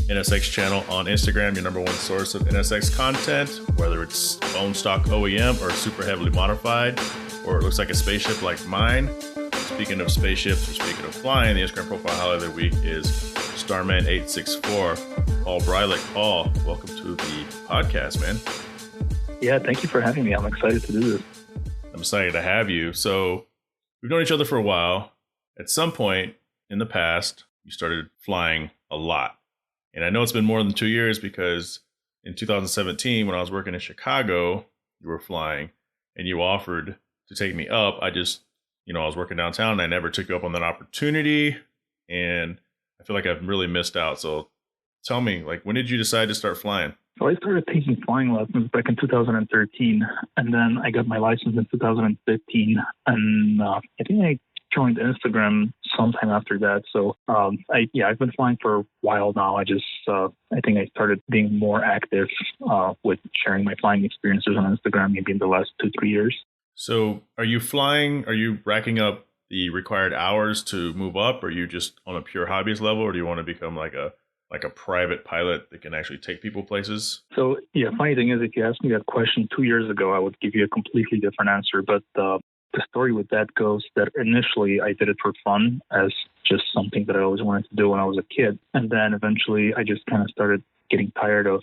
NSX Channel on Instagram, your number one source of NSX content, whether it's bone stock OEM or super heavily modified, or it looks like a spaceship like mine. Speaking of spaceships, or speaking of flying, the Instagram Profile Highlight of the Week is Starman864, Paul Brylick. Paul, welcome to the podcast, man. Yeah, thank you for having me. I'm excited to do this. I'm excited to have you. So we've known each other for a while. At some point in the past, you started flying a lot. And I know it's been more than 2 years because in 2017, when I was working in Chicago, you were flying and you offered to take me up. I was working downtown and I never took you up on that opportunity. And I feel like I've really missed out. So tell me, when did you decide to start flying? So I started taking flying lessons back in 2013, and then I got my license in 2015. And I think I joined Instagram sometime after that. So I've been flying for a while now. I think I started being more active with sharing my flying experiences on Instagram maybe in the last 2-3 years. So are you flying? Are you racking up the required hours to move up? Or are you just on a pure hobbyist level, or do you want to become like a private pilot that can actually take people places? So, yeah, funny thing is, if you asked me that question 2 years ago, I would give you a completely different answer. But the story with that goes that initially I did it for fun as just something that I always wanted to do when I was a kid. And then eventually I just kind of started getting tired of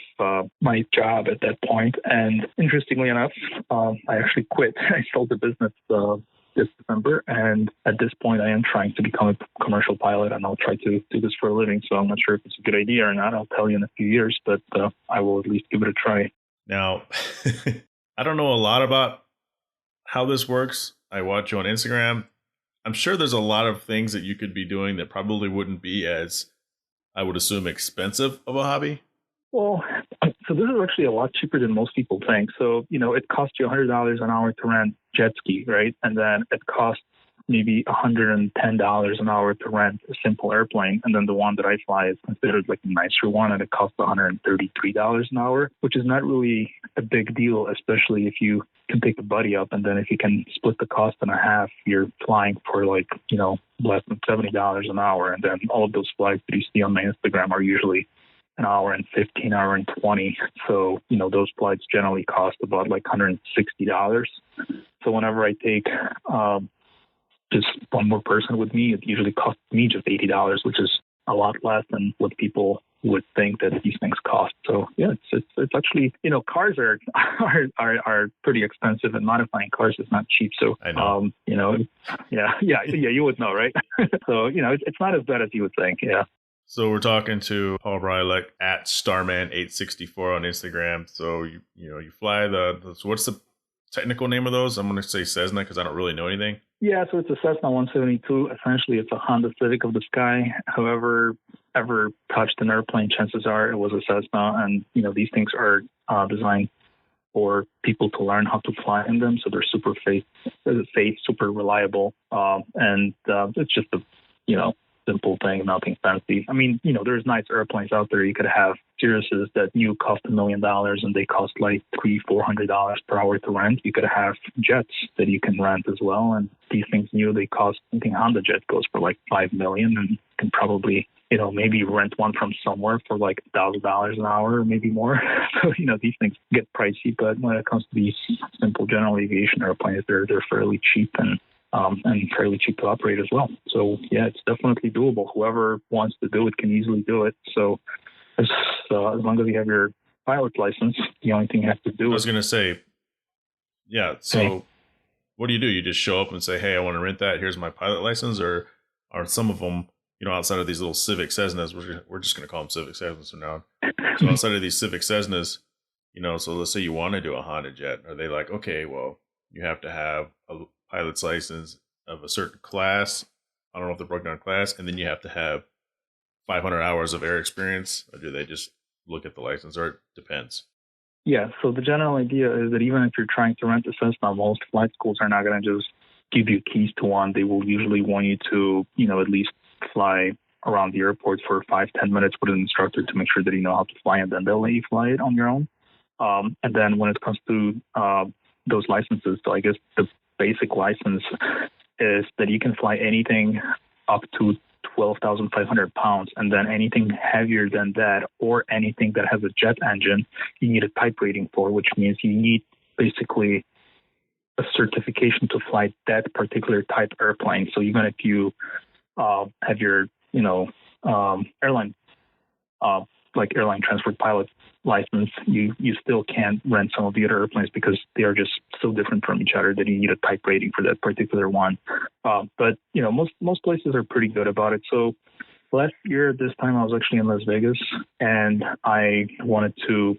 my job at that point. And interestingly enough, I actually quit. I sold the business this December. And at this point, I am trying to become a commercial pilot, and I'll try to do this for a living. So I'm not sure if it's a good idea or not. I'll tell you in a few years, but I will at least give it a try. Now, I don't know a lot about how this works. I watch you on Instagram. I'm sure there's a lot of things that you could be doing that probably wouldn't be as, I would assume, expensive of a hobby. Well, so this is actually a lot cheaper than most people think. So, it costs you $100 an hour to rent jet ski, right? And then it costs maybe $110 an hour to rent a simple airplane. And then the one that I fly is considered like a nicer one, and it costs $133 an hour, which is not really a big deal, especially if you can pick a buddy up. And then if you can split the cost in half, you're flying for less than $70 an hour. And then all of those flights that you see on my Instagram are usually an hour and 15, hour and 20. So, those flights generally cost about $160. So whenever I take just one more person with me, it usually costs me just $80, which is a lot less than what people would think that these things cost. So yeah, it's actually, cars are pretty expensive, and modifying cars is not cheap. So, I know. You would know, right? So, it's not as bad as you would think. Yeah. So we're talking to Paul Brylick at Starman864 on Instagram. So you fly so what's the technical name of those? I'm going to say Cessna because I don't really know anything. Yeah, so it's a Cessna 172. Essentially, it's a Honda Civic of the sky. Whoever ever touched an airplane, chances are it was a Cessna. And these things are designed for people to learn how to fly in them. So they're super safe, super reliable, and it's just a simple thing, nothing fancy. I mean, there's nice airplanes out there. You could have Cirruses that new cost $1 million and they cost like $300-400 per hour to rent. You could have jets that you can rent as well. And these things new, they cost, I think Honda jet goes for like $5 million, and you can probably, maybe rent one from somewhere for like $1,000 an hour or maybe more. So, these things get pricey, but when it comes to these simple general aviation airplanes, they're fairly cheap and fairly cheap to operate as well. So yeah, it's definitely doable. Whoever wants to do it can easily do it. So as long as you have your pilot license, the only thing you have to do. I was going to say, yeah. So what do? You just show up and say, hey, I want to rent that. Here's my pilot license. Or are some of them, outside of these little Civic Cessnas, we're just going to call them Civic Cessnas from now on. So outside of these Civic Cessnas, so let's say you want to do a Honda jet. Are they like, okay, well, you have to have a pilot's license of a certain class. I don't know if they're broken down class. And then you have to have 500 hours of air experience. Or do they just look at the license, or it depends? Yeah, so the general idea is that even if you're trying to rent a Cessna, most flight schools are not going to just give you keys to one. They will usually want you to, at least fly around the airport for 5-10 minutes with an instructor to make sure that you know how to fly, and then they'll let you fly it on your own. And then when it comes to those licenses, so I guess the basic license is that you can fly anything up to 12,500 pounds, and then anything heavier than that or anything that has a jet engine, you need a type rating for, which means you need basically a certification to fly that particular type airplane. So even if you have your, airline, like airline transport pilot license, you still can't rent some of the other airplanes because they are just so different from each other that you need a type rating for that particular one. But most places are pretty good about it. So last year at this time, I was actually in Las Vegas, and I wanted to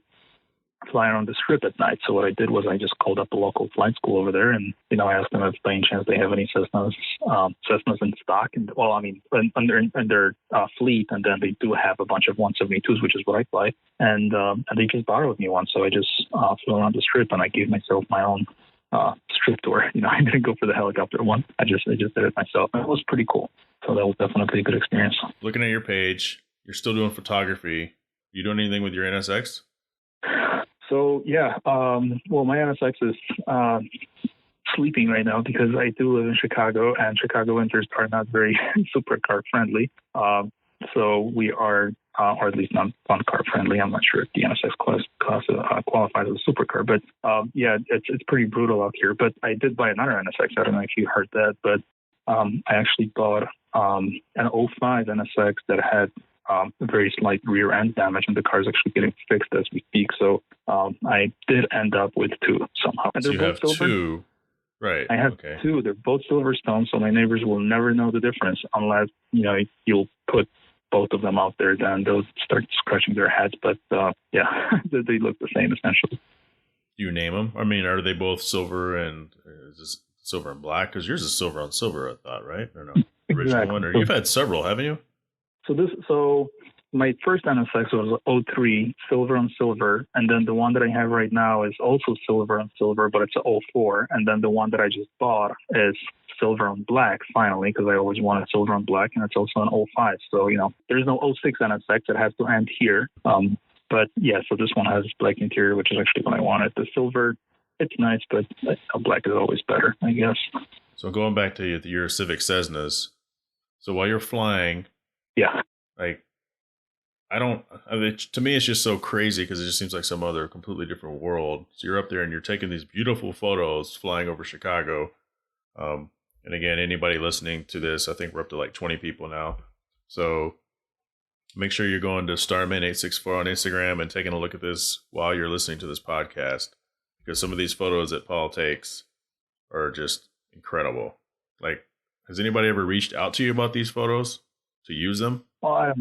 fly around the Strip at night. So what I did was I just called up a local flight school over there, and I asked them if by any chance they have any Cessnas in stock, and in their fleet, and then they do have a bunch of 172s, which is what I fly, and they just borrowed me one. So I just flew around the Strip, and I gave myself my own Strip tour. I didn't go for the helicopter one. I just did it myself. It was pretty cool. So that was definitely a good experience. Looking at your page, you're still doing photography. You doing anything with your NSX? So yeah, well, my NSX is sleeping right now because I do live in Chicago, and Chicago winters are not very supercar friendly. So we are, or at least not fun car friendly. I'm not sure if the NSX qualifies as a supercar, but yeah, it's pretty brutal out here. But I did buy another NSX. I don't know if you heard that, but I actually bought an '05 NSX that had very slight rear end damage, and the car is actually getting fixed as we speak. So I did end up with two somehow. And so you have silver. Two, right? I have two. They're both Silverstone, so my neighbors will never know the difference unless you'll put both of them out there. Then they'll start scratching their heads. But yeah, they look the same essentially. Do you name them? I mean, are they both silver, and is this silver and black? Because yours is silver on silver, I thought, right? Or no, original exactly. one. Or you've had several, haven't you? So my first NSX was 03, silver on silver, and then the one that I have right now is also silver on silver, but it's a 04, and then the one that I just bought is silver on black, finally, because I always wanted silver on black, and it's also an 05. So, there's no 06 NSX that has to end here. But yeah, so this one has black interior, which is actually what I wanted. The silver, it's nice, but black is always better, I guess. So going back to your Civic Cessnas, so while you're flying, yeah, like, to me, it's just so crazy because it just seems like some other completely different world. So you're up there and you're taking these beautiful photos flying over Chicago. And again, anybody listening to this, I think we're up to like 20 people now. So make sure you're going to Starman864 on Instagram and taking a look at this while you're listening to this podcast, because some of these photos that Paul takes are just incredible. Like, has anybody ever reached out to you about these photos to use them? Well, I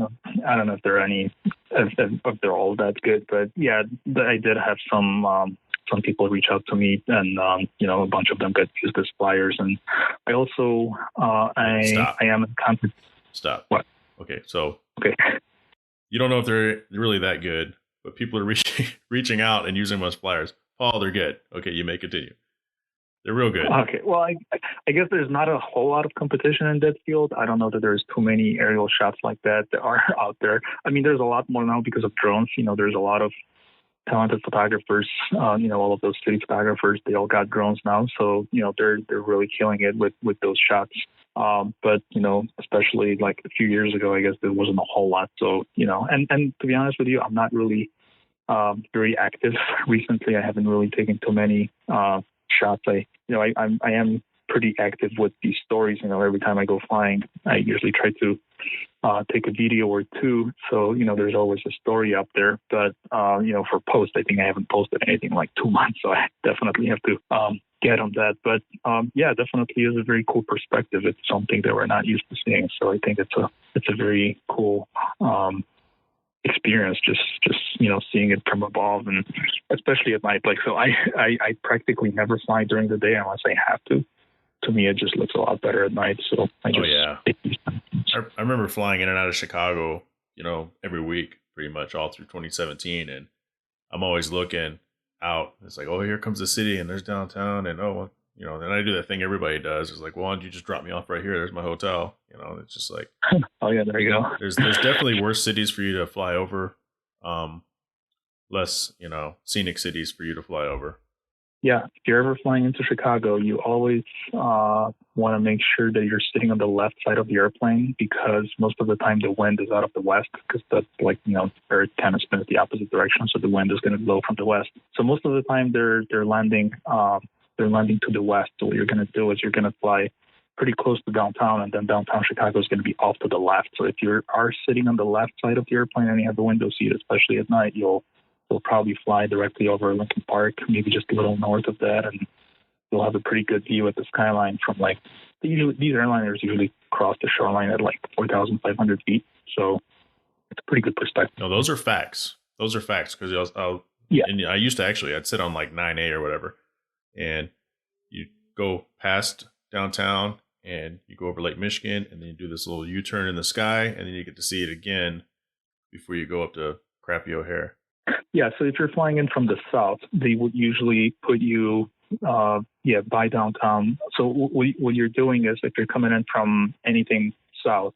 don't know if there are any, if they're all that good, but yeah, I did have some people reach out to me, and a bunch of them got used as flyers, and I also I am in contact. Stop. What? Okay, so okay, you don't know if they're really that good, but people are reaching out and using them as flyers. Paul, they're good. Okay, you may continue. They're real good. Okay. Well, I guess there's not a whole lot of competition in that field. I don't know that there's too many aerial shots like that are out there. I mean, there's a lot more now because of drones. There's a lot of talented photographers. All of those city photographers, they all got drones now, so they're really killing it with those shots. But especially like a few years ago, I guess there wasn't a whole lot. So and to be honest with you, I'm not really very active recently. I haven't really taken too many shots. I am pretty active with these stories. Every time I go flying, I usually try to take a video or two. So, there's always a story up there. But, for post, I think I haven't posted anything in like 2 months. So I definitely have to get on that. But yeah, definitely is a very cool perspective. It's something that we're not used to seeing. So I think it's a very cool experience, just seeing it from above, and especially at night. Like, so I practically never fly during the day unless I have to. To me, it just looks a lot better at night. So I remember flying in and out of Chicago, every week, pretty much all through 2017, and I'm always looking out. It's like, oh, here comes the city, and there's downtown, and then I do that thing everybody does. It's like, well, why don't you just drop me off right here? There's my hotel. It's just like, oh yeah, there you go. There's definitely worse cities for you to fly over, less scenic cities for you to fly over. Yeah, if you're ever flying into Chicago, you always want to make sure that you're sitting on the left side of the airplane, because most of the time the wind is out of the west, because that's like, Earth kind of spins the opposite direction, so the wind is going to blow from the west. So most of the time they're landing to the west. So what you're going to do is you're going to fly pretty close to downtown, and then downtown Chicago is going to be off to the left. So if you are sitting on the left side of the airplane and you have a window seat, especially at night, you'll probably fly directly over Lincoln Park, maybe just a little north of that, and you'll have a pretty good view at the skyline from like, these airliners usually cross the shoreline at like 4,500 feet. So it's a pretty good perspective. No, those are facts. Because I used to I'd sit on like 9A or whatever, and you go past downtown and you go over Lake Michigan, and then you do this little U-turn in the sky, and then you get to see it again before you go up to crappy O'Hare. Yeah, so if you're flying in from the south, they would usually put you, by downtown. So what you're doing is, if you're coming in from anything south,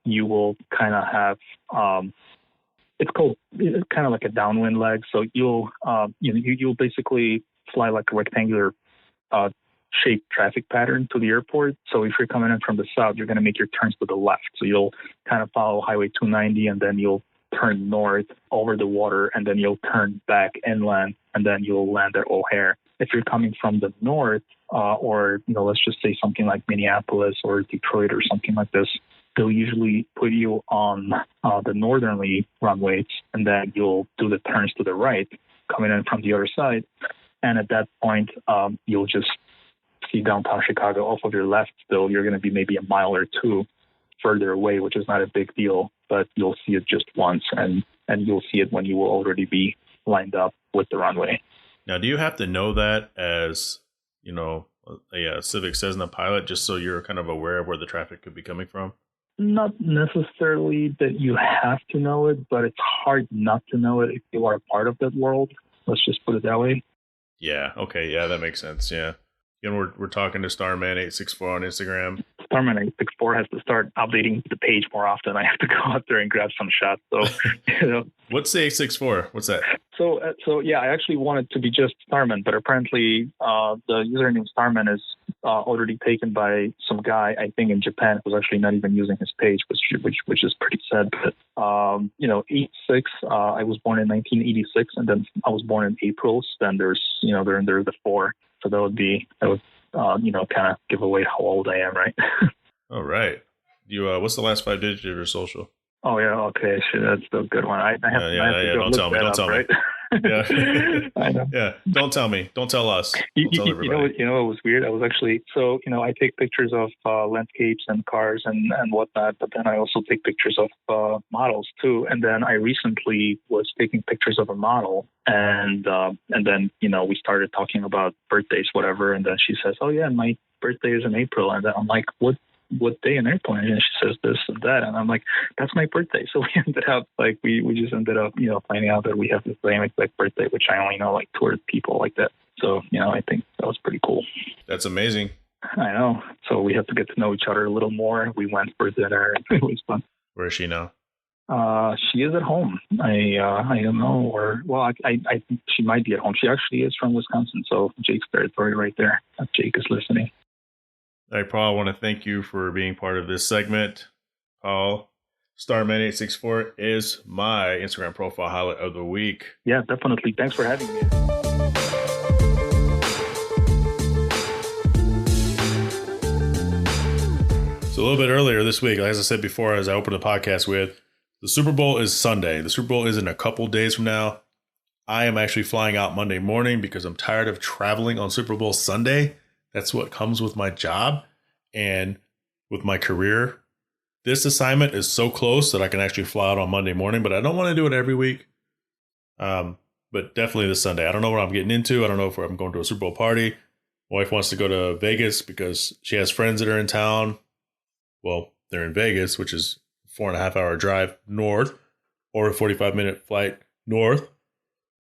you will kind of have, it's kind of like a downwind leg. So you'll basically fly like a rectangular shaped traffic pattern to the airport. So if you're coming in from the south, you're going to make your turns to the left. So you'll kind of follow Highway 290, and then you'll turn north over the water, and then you'll turn back inland, and then you'll land at O'Hare. If you're coming from the north, or let's just say something like Minneapolis or Detroit or something like this, they'll usually put you on the northerly runways, and then you'll do the turns to the right, coming in from the other side. And at that point, you'll just see downtown Chicago off of your left. Still, you're going to be maybe a mile or two further away, which is not a big deal, but you'll see it just once, and you'll see it when you will already be lined up with the runway. Now, do you have to know that as, a Civic Cessna pilot, just so you're kind of aware of where the traffic could be coming from? Not necessarily that you have to know it, but it's hard not to know it if you are a part of that world. Let's just put it that way. Yeah. Okay. Yeah, that makes sense. Yeah. We're talking to Starman864 on Instagram. Starman864 has to start updating the page more often. I have to go out there and grab some shots. So, What's the 864? What's that? So yeah, I actually wanted to be just Starman, but apparently the username Starman is already taken by some guy, I think in Japan, who's actually not even using his page, which is pretty sad. But 86. I was born in 1986, and then I was born in April. Then there's there's the 4. So that would kind of give away how old I am, right? All right. You what's the last 5 digits of your social? Oh yeah, okay, sure, that's the good one. I have to don't tell me. Don't tell me. Yeah. I know. Yeah. Don't tell me. Don't tell us. Tell everybody. It was weird. I was actually, I take pictures of landscapes and cars and whatnot, but then I also take pictures of models too. And then I recently was taking pictures of a model, and then we started talking about birthdays, whatever. And then she says, "Oh yeah, my birthday is in April." And then I'm like, "What day in April?" And she says this and that, and I'm like, "That's my birthday." So we ended up we just ended up finding out that we have the same exact birthday, which I only know like 2 other people like that. So I think that was pretty cool. That's amazing. I know. So we have to get to know each other a little more. We went for dinner. It was fun. Where is she now? She is at home. I don't know, or well, I think she might be at home. She actually is from Wisconsin, so Jake's territory right there. If Jake is listening. All right, Paul, I want to thank you for being part of this segment. Paul, Starman864 is my Instagram profile highlight of the week. Yeah, definitely. Thanks for having me. So a little bit earlier this week, as I said before, as I opened the podcast with, the Super Bowl is Sunday. The Super Bowl is in a couple days from now. I am actually flying out Monday morning because I'm tired of traveling on Super Bowl Sunday. That's what comes with my job and with my career. This assignment is so close that I can actually fly out on Monday morning, but I don't want to do it every week. But definitely this Sunday. I don't know what I'm getting into. I don't know if I'm going to a Super Bowl party. My wife wants to go to Vegas because she has friends that are in town. Well, they're in Vegas, which is a 4.5 hour drive north or a 45-minute flight north.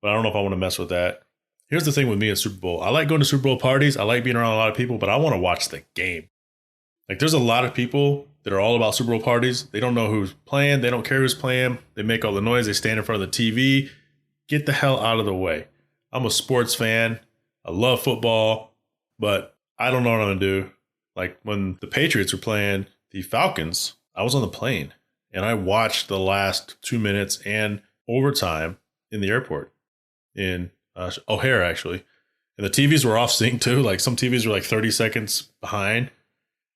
But I don't know if I want to mess with that. Here's the thing with me at Super Bowl. I like going to Super Bowl parties. I like being around a lot of people, but I want to watch the game. Like, there's a lot of people that are all about Super Bowl parties. They don't know who's playing. They don't care who's playing. They make all the noise. They stand in front of the TV. Get the hell out of the way. I'm a sports fan. I love football, but I don't know what I'm going to do. Like, when the Patriots were playing the Falcons, I was on the plane, and I watched the last 2 minutes and overtime in the airport in O'Hare, actually. And the TVs were off sync, too. Like, some TVs were like 30 seconds behind.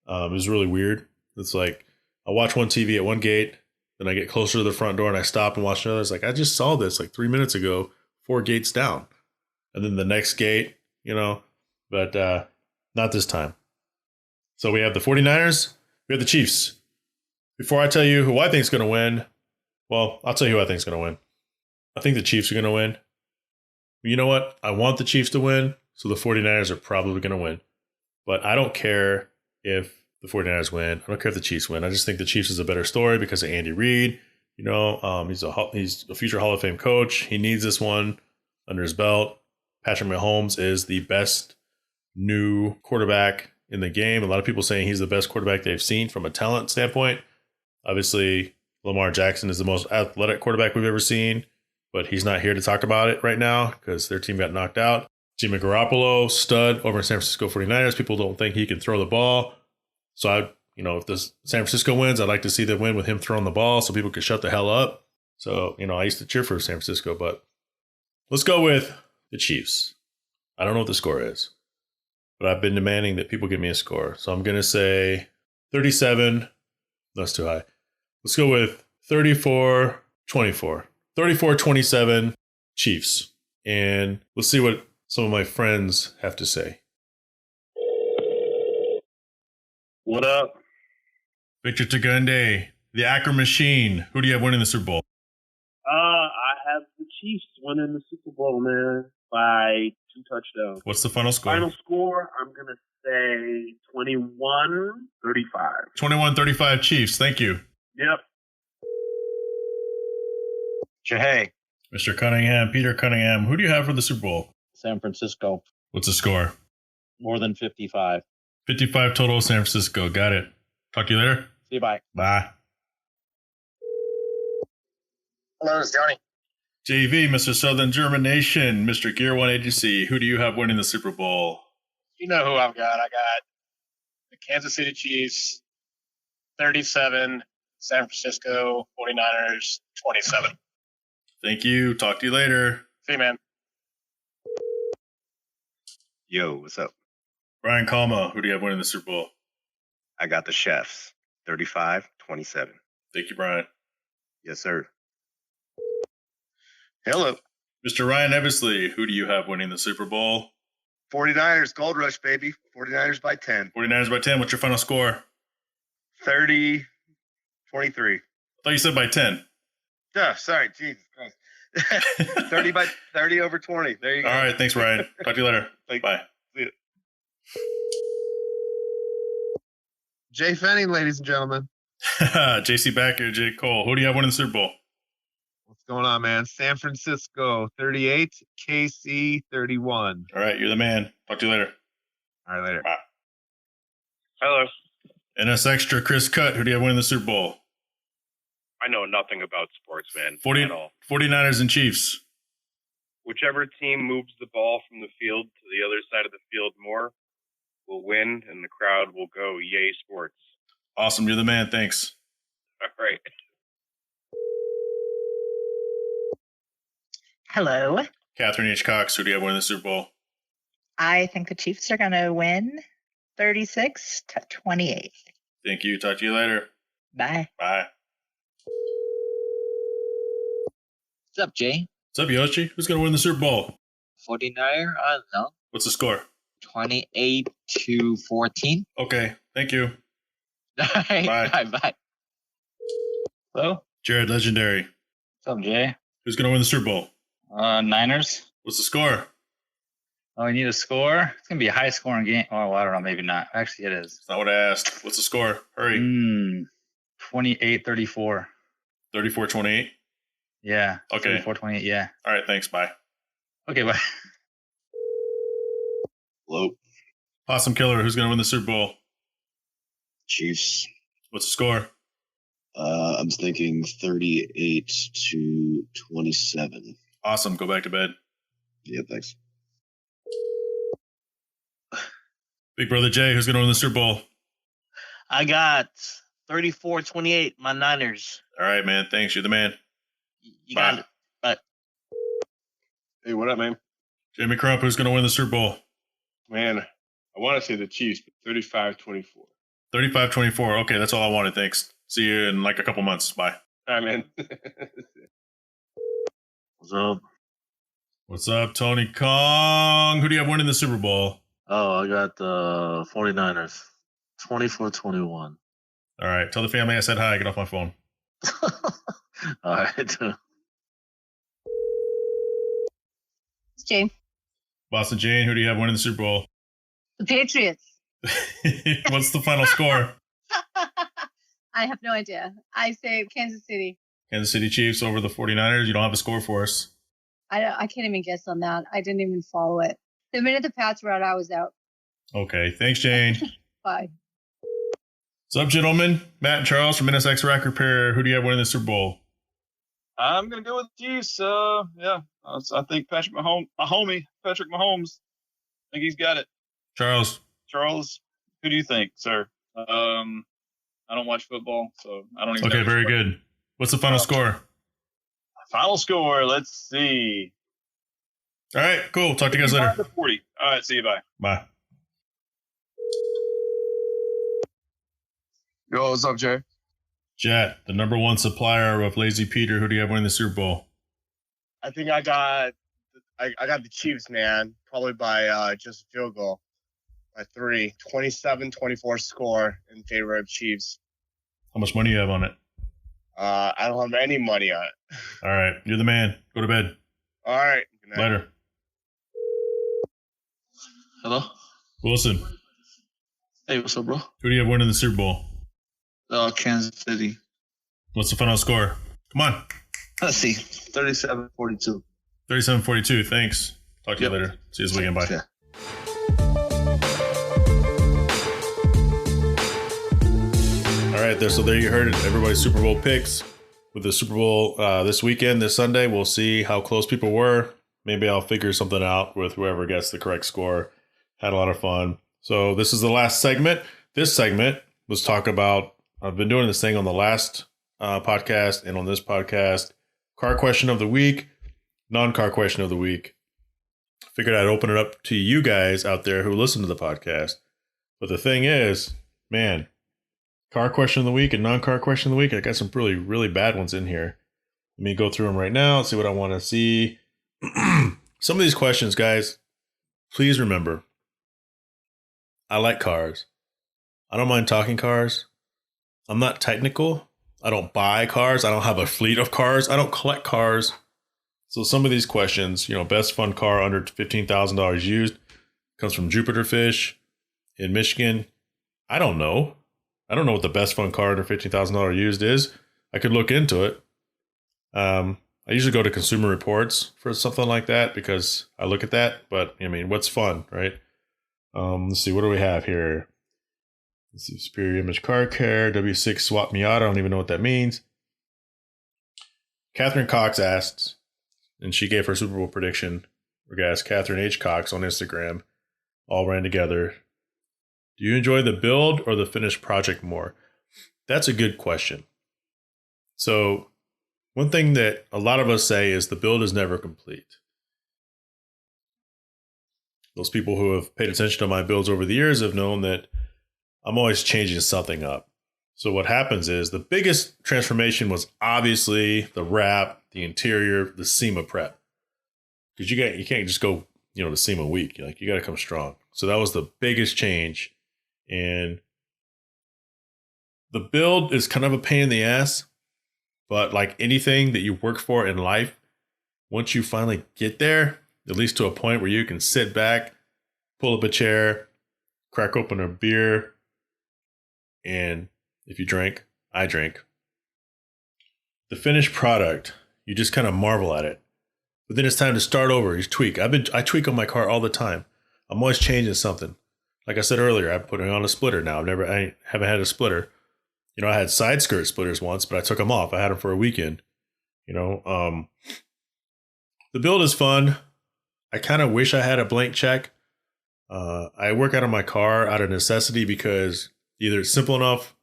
It was really weird. It's like I watch one TV at one gate, then I get closer to the front door and I stop and watch another. It's like, I just saw this like 3 minutes ago, 4 gates down. And then the next gate, but not this time. So we have the 49ers, we have the Chiefs. Before I tell you who I think is going to win, well, I'll tell you who I think is going to win. I think the Chiefs are going to win. You know what? I want the Chiefs to win, so the 49ers are probably going to win. But I don't care if the 49ers win. I don't care if the Chiefs win. I just think the Chiefs is a better story because of Andy Reid. He's a future Hall of Fame coach. He needs this one under his belt. Patrick Mahomes is the best new quarterback in the game. A lot of people saying he's the best quarterback they've seen from a talent standpoint. Obviously, Lamar Jackson is the most athletic quarterback we've ever seen, but he's not here to talk about it right now because their team got knocked out. Jimmy Garoppolo, stud over in San Francisco 49ers. People don't think he can throw the ball. So, if the San Francisco wins, I'd like to see them win with him throwing the ball so people could shut the hell up. So, I used to cheer for San Francisco, but let's go with the Chiefs. I don't know what the score is, but I've been demanding that people give me a score. So I'm going to say 37. That's too high. Let's go with 34-24. 34-27 Chiefs. And let's see what some of my friends have to say. What up? Victor Tagunde, the Acro Machine. Who do you have winning the Super Bowl? I have the Chiefs winning the Super Bowl, man, by 2 touchdowns. What's the final score? Final score, I'm going to say 21-35. 21-35 Chiefs. Thank you. Yep. Jhae. Mr. Cunningham, Peter Cunningham. Who do you have for the Super Bowl? San Francisco. What's the score? More than 55. 55 total, San Francisco. Got it. Talk to you later. See you, bye. Bye. Hello, it's Johnny. JV, Mr. Southern German Nation, Mr. Gear One Agency. Who do you have winning the Super Bowl? You know who I've got. I got the Kansas City Chiefs, 37, San Francisco 49ers, 27. Thank you. Talk to you later. See you, man. Yo, what's up? Brian Kalma, who do you have winning the Super Bowl? I got the Chefs, 35-27. Thank you, Brian. Yes, sir. Hello. Mr. Ryan Eversley, who do you have winning the Super Bowl? 49ers, Gold Rush, baby. 49ers by 10. 49ers by 10. What's your final score? 30-23. I thought you said by 10. Duh, sorry, Jesus Christ. 30 over 20. There you go. All right, thanks, Ryan. Talk to you later. Bye. See ya. Jay Fenning, ladies and gentlemen. JC Backer, J. Cole. Who do you have winning the Super Bowl? What's going on, man? San Francisco 38, KC 31. All right, you're the man. Talk to you later. All right, later. Bye. Hello. NS Extra, Chris Cutt. Who do you have winning the Super Bowl? I know nothing about sports, man, 40, at all. 49ers and Chiefs. Whichever team moves the ball from the field to the other side of the field more will win, and the crowd will go, yay, sports. Awesome. You're the man. Thanks. All right. Hello. Catherine H. Cox, who do you have winning the Super Bowl? I think the Chiefs are going to win 36-28. Thank you. Talk to you later. Bye. Bye. What's up, Jay? What's up, Yoshi? Who's going to win the Super Bowl? 49er? I don't know. What's the score? 28-14. Okay. Thank you. Bye. Bye. Hello? Jared Legendary. What's up, Jay? Who's going to win the Super Bowl? Niners. What's the score? Oh, we need a score? It's going to be a high-scoring game. Oh, well, I don't know. Maybe not. Actually, it is. That's not what I asked. What's the score? Hurry. 28-34. 34-28? Yeah. Okay. 34-28, yeah. All right, thanks. Bye. Okay, bye. Hello. Possum Killer, who's going to win the Super Bowl? Chiefs. What's the score? I'm thinking 38-27. Awesome. Go back to bed. Yeah, thanks. Big Brother Jay, who's going to win the Super Bowl? I got 34-28, my Niners. All right, man. Thanks. You're the man. You got it. Bye. Hey, what up, man? Jamie Crump, who's going to win the Super Bowl? Man, I want to say the Chiefs, but 35-24. 35-24. Okay, that's all I wanted. Thanks. See you in like a couple months. Bye. All right, man. What's up? What's up, Tony Kong? Who do you have winning the Super Bowl? Oh, I got the 49ers. 24-21. All right. Tell the family I said hi. Get off my phone. All right. It's Jane. Boston Jane, who do you have winning the Super Bowl? The Patriots. What's the final score? I have no idea. I say Kansas City. Kansas City Chiefs over the 49ers. You don't have a score for us. I can't even guess on that. I didn't even follow it. The minute the Pats were out, I was out. Okay. Thanks, Jane. Bye. What's up, gentlemen? Matt and Charles from NSX Rack Repair. Who do you have winning the Super Bowl? I'm going to go with the Chiefs. Yeah. I think Patrick Mahomes, my homie, Patrick Mahomes, I think he's got it. Charles, who do you think, sir? I don't watch football, so I don't even know. Okay, very good. What's the final score? Final score, let's see. All right, cool. Talk to you guys later. 40. All right, see you. Bye. Bye. Yo, what's up, Jay? Jet, the number one supplier of Lazy Peter. Who do you have winning the Super Bowl? I think I got the Chiefs, man. Probably by just a field goal. By 3. 27-24 score in favor of Chiefs. How much money do you have on it? I don't have any money on it. All right. You're the man. Go to bed. All right. Good night. Later. Hello? Wilson. Hey, what's up, bro? Who do you have winning the Super Bowl? Kansas City. What's the final score? Come on. Let's see. 37-42. 37-42. Thanks. Talk to you later. See you this weekend. Bye. Yeah. All right, so there you heard it. Everybody's Super Bowl picks. With the Super Bowl this weekend, this Sunday, we'll see how close people were. Maybe I'll figure something out with whoever gets the correct score. Had a lot of fun. So this is the last segment. This segment was talk about, I've been doing this thing on the last podcast and on this podcast. Car question of the week, non-car question of the week. Figured I'd open it up to you guys out there who listen to the podcast. But the thing is, man, car question of the week and non-car question of the week, I got some really, really bad ones in here. Let me go through them right now and see what I want to see. Some of these questions, guys, please remember, I like cars. I don't mind talking cars. I'm not technical. I don't buy cars. I don't have a fleet of cars. I don't collect cars. So some of these questions, best fun car under $15,000 used, comes from Jupiter Fish in Michigan. I don't know. I don't know what the best fun car under $15,000 used is. I could look into it. I usually go to Consumer Reports for something like that because I look at that. But, what's fun, right? Let's see. What do we have here? Let's see. Superior Image Car Care, W6 Swap Miata. I don't even know what that means. Catherine Cox asked, and she gave her Super Bowl prediction. We asked Catherine H. Cox on Instagram, all ran together. Do you enjoy the build or the finished project more? That's a good question. So one thing that a lot of us say is the build is never complete. Those people who have paid attention to my builds over the years have known that I'm always changing something up. So what happens is the biggest transformation was obviously the wrap, the interior, the SEMA prep. Because you can't just go, the SEMA weak. You got to come strong. So that was the biggest change. And the build is kind of a pain in the ass, but like anything that you work for in life, once you finally get there, at least to a point where you can sit back, pull up a chair, crack open a beer, and if you drink, I drink. The finished product, you just kind of marvel at it. But then it's time to start over. You tweak. I tweak on my car all the time. I'm always changing something. Like I said earlier, I'm putting on a splitter now. I haven't had a splitter. I had side skirt splitters once, but I took them off. I had them for a weekend. The build is fun. I kind of wish I had a blank check. I work out of my car out of necessity because either it's simple enough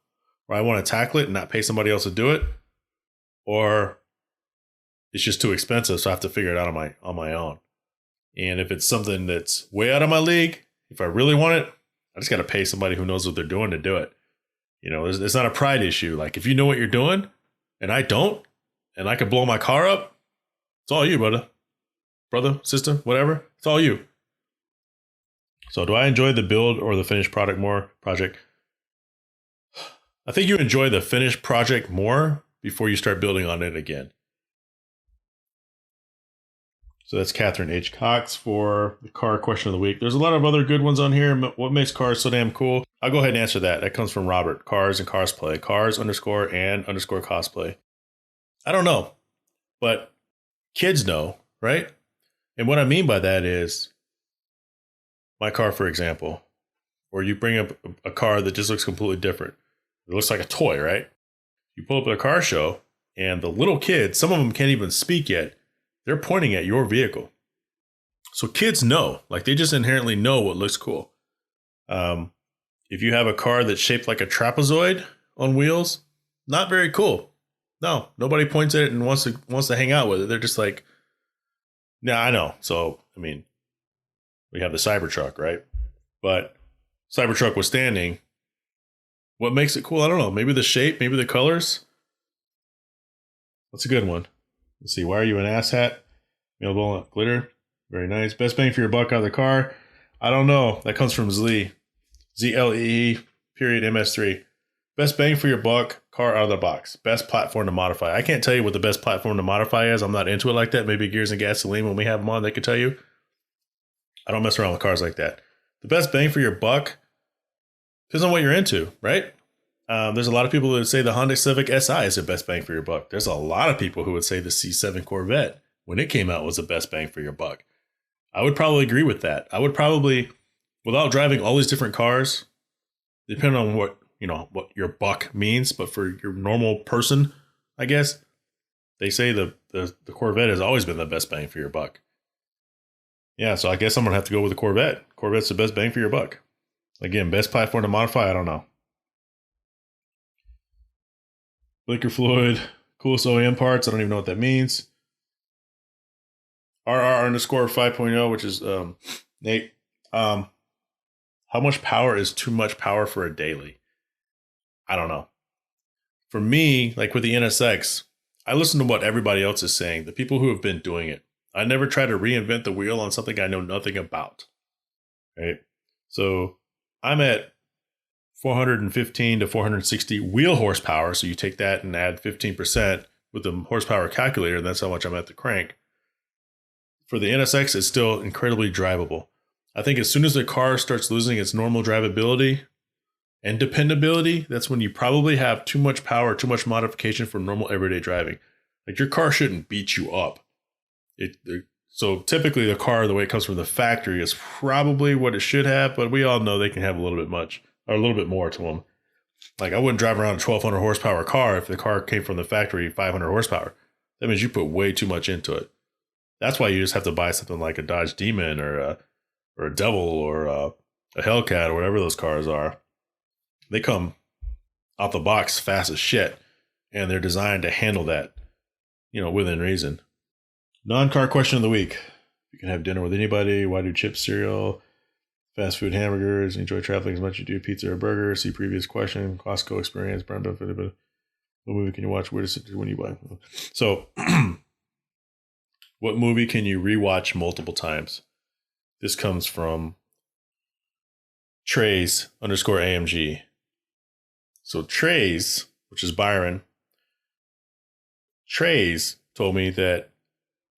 where I want to tackle it and not pay somebody else to do it, or it's just too expensive, so I have to figure it out on my own. And if it's something that's way out of my league, if I really want it, I just got to pay somebody who knows what they're doing to do it. It's not a pride issue. Like if you know what you're doing and I don't, and I can blow my car up, it's all you, brother, sister, whatever. It's all you. So do I enjoy the build or the finished product more? I think you enjoy the finished project more before you start building on it again. So that's Catherine H. Cox for the car question of the week. There's a lot of other good ones on here. What makes cars so damn cool? I'll go ahead and answer that. That comes from Robert. Cars and cosplay. Cars _and_ cosplay. I don't know, but kids know, right? And what I mean by that is my car, for example, or you bring up a car that just looks completely different. It looks like a toy, right? You pull up at a car show and the little kids, some of them can't even speak yet. They're pointing at your vehicle. So kids know, like they just inherently know what looks cool. If you have a car that's shaped like a trapezoid on wheels, not very cool. No, nobody points at it and wants to hang out with it. They're just like, yeah, I know. So, we have the Cybertruck, right? But Cybertruck withstanding, what makes it cool? I don't know. Maybe the shape, maybe the colors. That's a good one. Let's see. Why are you an asshat? Available glitter. Very nice. Best bang for your buck out of the car. I don't know. That comes from Zlee. ZLEE period MS3. Best bang for your buck, car out of the box. Best platform to modify. I can't tell you what the best platform to modify is. I'm not into it like that. Maybe Gears and Gasoline, when we have them on, they could tell you. I don't mess around with cars like that. The best bang for your buck depends on what you're into, right? There's a lot of people who would say the Honda Civic Si is the best bang for your buck. There's a lot of people who would say the C7 Corvette, when it came out, was the best bang for your buck. I would probably agree with that. I would probably, without driving all these different cars, depending on what your buck means, but for your normal person, I guess, they say the Corvette has always been the best bang for your buck. Yeah, so I guess I'm going to have to go with the Corvette. Corvette's the best bang for your buck. Again, best platform to modify, I don't know. Liquor fluid, coolest OEM parts, I don't even know what that means. RR_5.0, which is Nate. How much power is too much power for a daily? I don't know. For me, like with the NSX, I listen to what everybody else is saying, the people who have been doing it. I never try to reinvent the wheel on something I know nothing about. Right? So I'm at 415 to 460 wheel horsepower. So you take that and add 15% with the horsepower calculator, and that's how much I'm at the crank. For the NSX, it's still incredibly drivable. I think as soon as the car starts losing its normal drivability and dependability, that's when you probably have too much power, too much modification for normal everyday driving. Like your car shouldn't beat you up. So typically the car, the way it comes from the factory, is probably what it should have, but we all know they can have a little bit much or a little bit more to them. Like I wouldn't drive around a 1200 horsepower car if the car came from the factory 500 horsepower. that means you put way too much into it. That's why you just have to buy something like a Dodge Demon or a Devil or a Hellcat or whatever those cars are. They come out the box fast as shit, and they're designed to handle that, within reason. Non-car question of the week. You can have dinner with anybody. Why do chips, cereal, fast food, hamburgers? Enjoy traveling as much as you do pizza or burger? See previous question. Costco experience. Brand benefit. What movie can you watch? Where to when you buy? So, what movie can you rewatch multiple times? This comes from Trays_AMG. So Trays, which is Byron, Trays told me that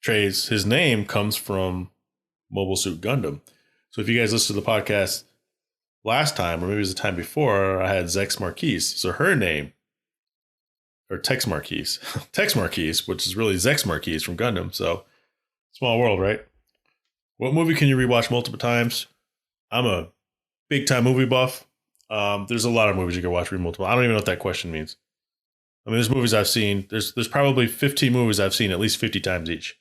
Trays, his name comes from Mobile Suit Gundam. So if you guys listened to the podcast last time, or maybe it was the time before, I had Zex Marquise. So her name, or Tex Marquise, which is really Zex Marquise from Gundam. So small world, right? What movie can you rewatch multiple times? I'm a big time movie buff. There's a lot of movies you can watch multiple. I don't even know what that question means. I mean, there's movies I've seen. There's probably 15 movies I've seen at least 50 times each.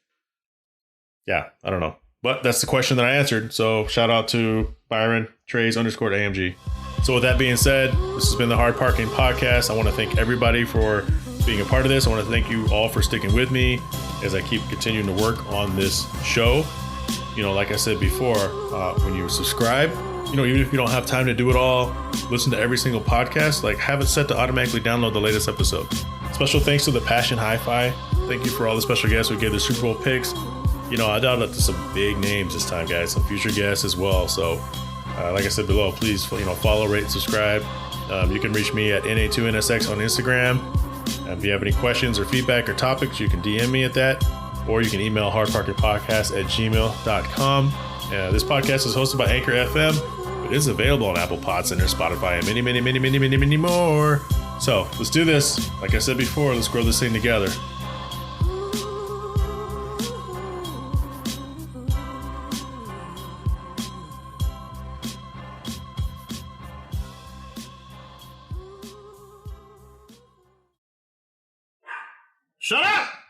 Yeah, I don't know. But that's the question that I answered. So shout out to Byron, Trays_AMG. So with that being said, this has been the Hard Parking Podcast. I want to thank everybody for being a part of this. I want to thank you all for sticking with me as I keep continuing to work on this show. Like I said before, when you subscribe, even if you don't have time to do it all, listen to every single podcast, have it set to automatically download the latest episode. Special thanks to the Passion Hi-Fi. Thank you for all the special guests who gave the Super Bowl picks. I dialed up to some big names this time, guys, some future guests as well. So, like I said below, please, follow, rate, and subscribe. You can reach me at NA2NSX on Instagram. If you have any questions or feedback or topics, you can DM me at that, or you can email hardparkingpodcast@gmail.com. This podcast is hosted by Anchor FM. It is available on Apple Podcasts and Spotify and many more. So let's do this. Like I said before, let's grow this thing together. Shut up!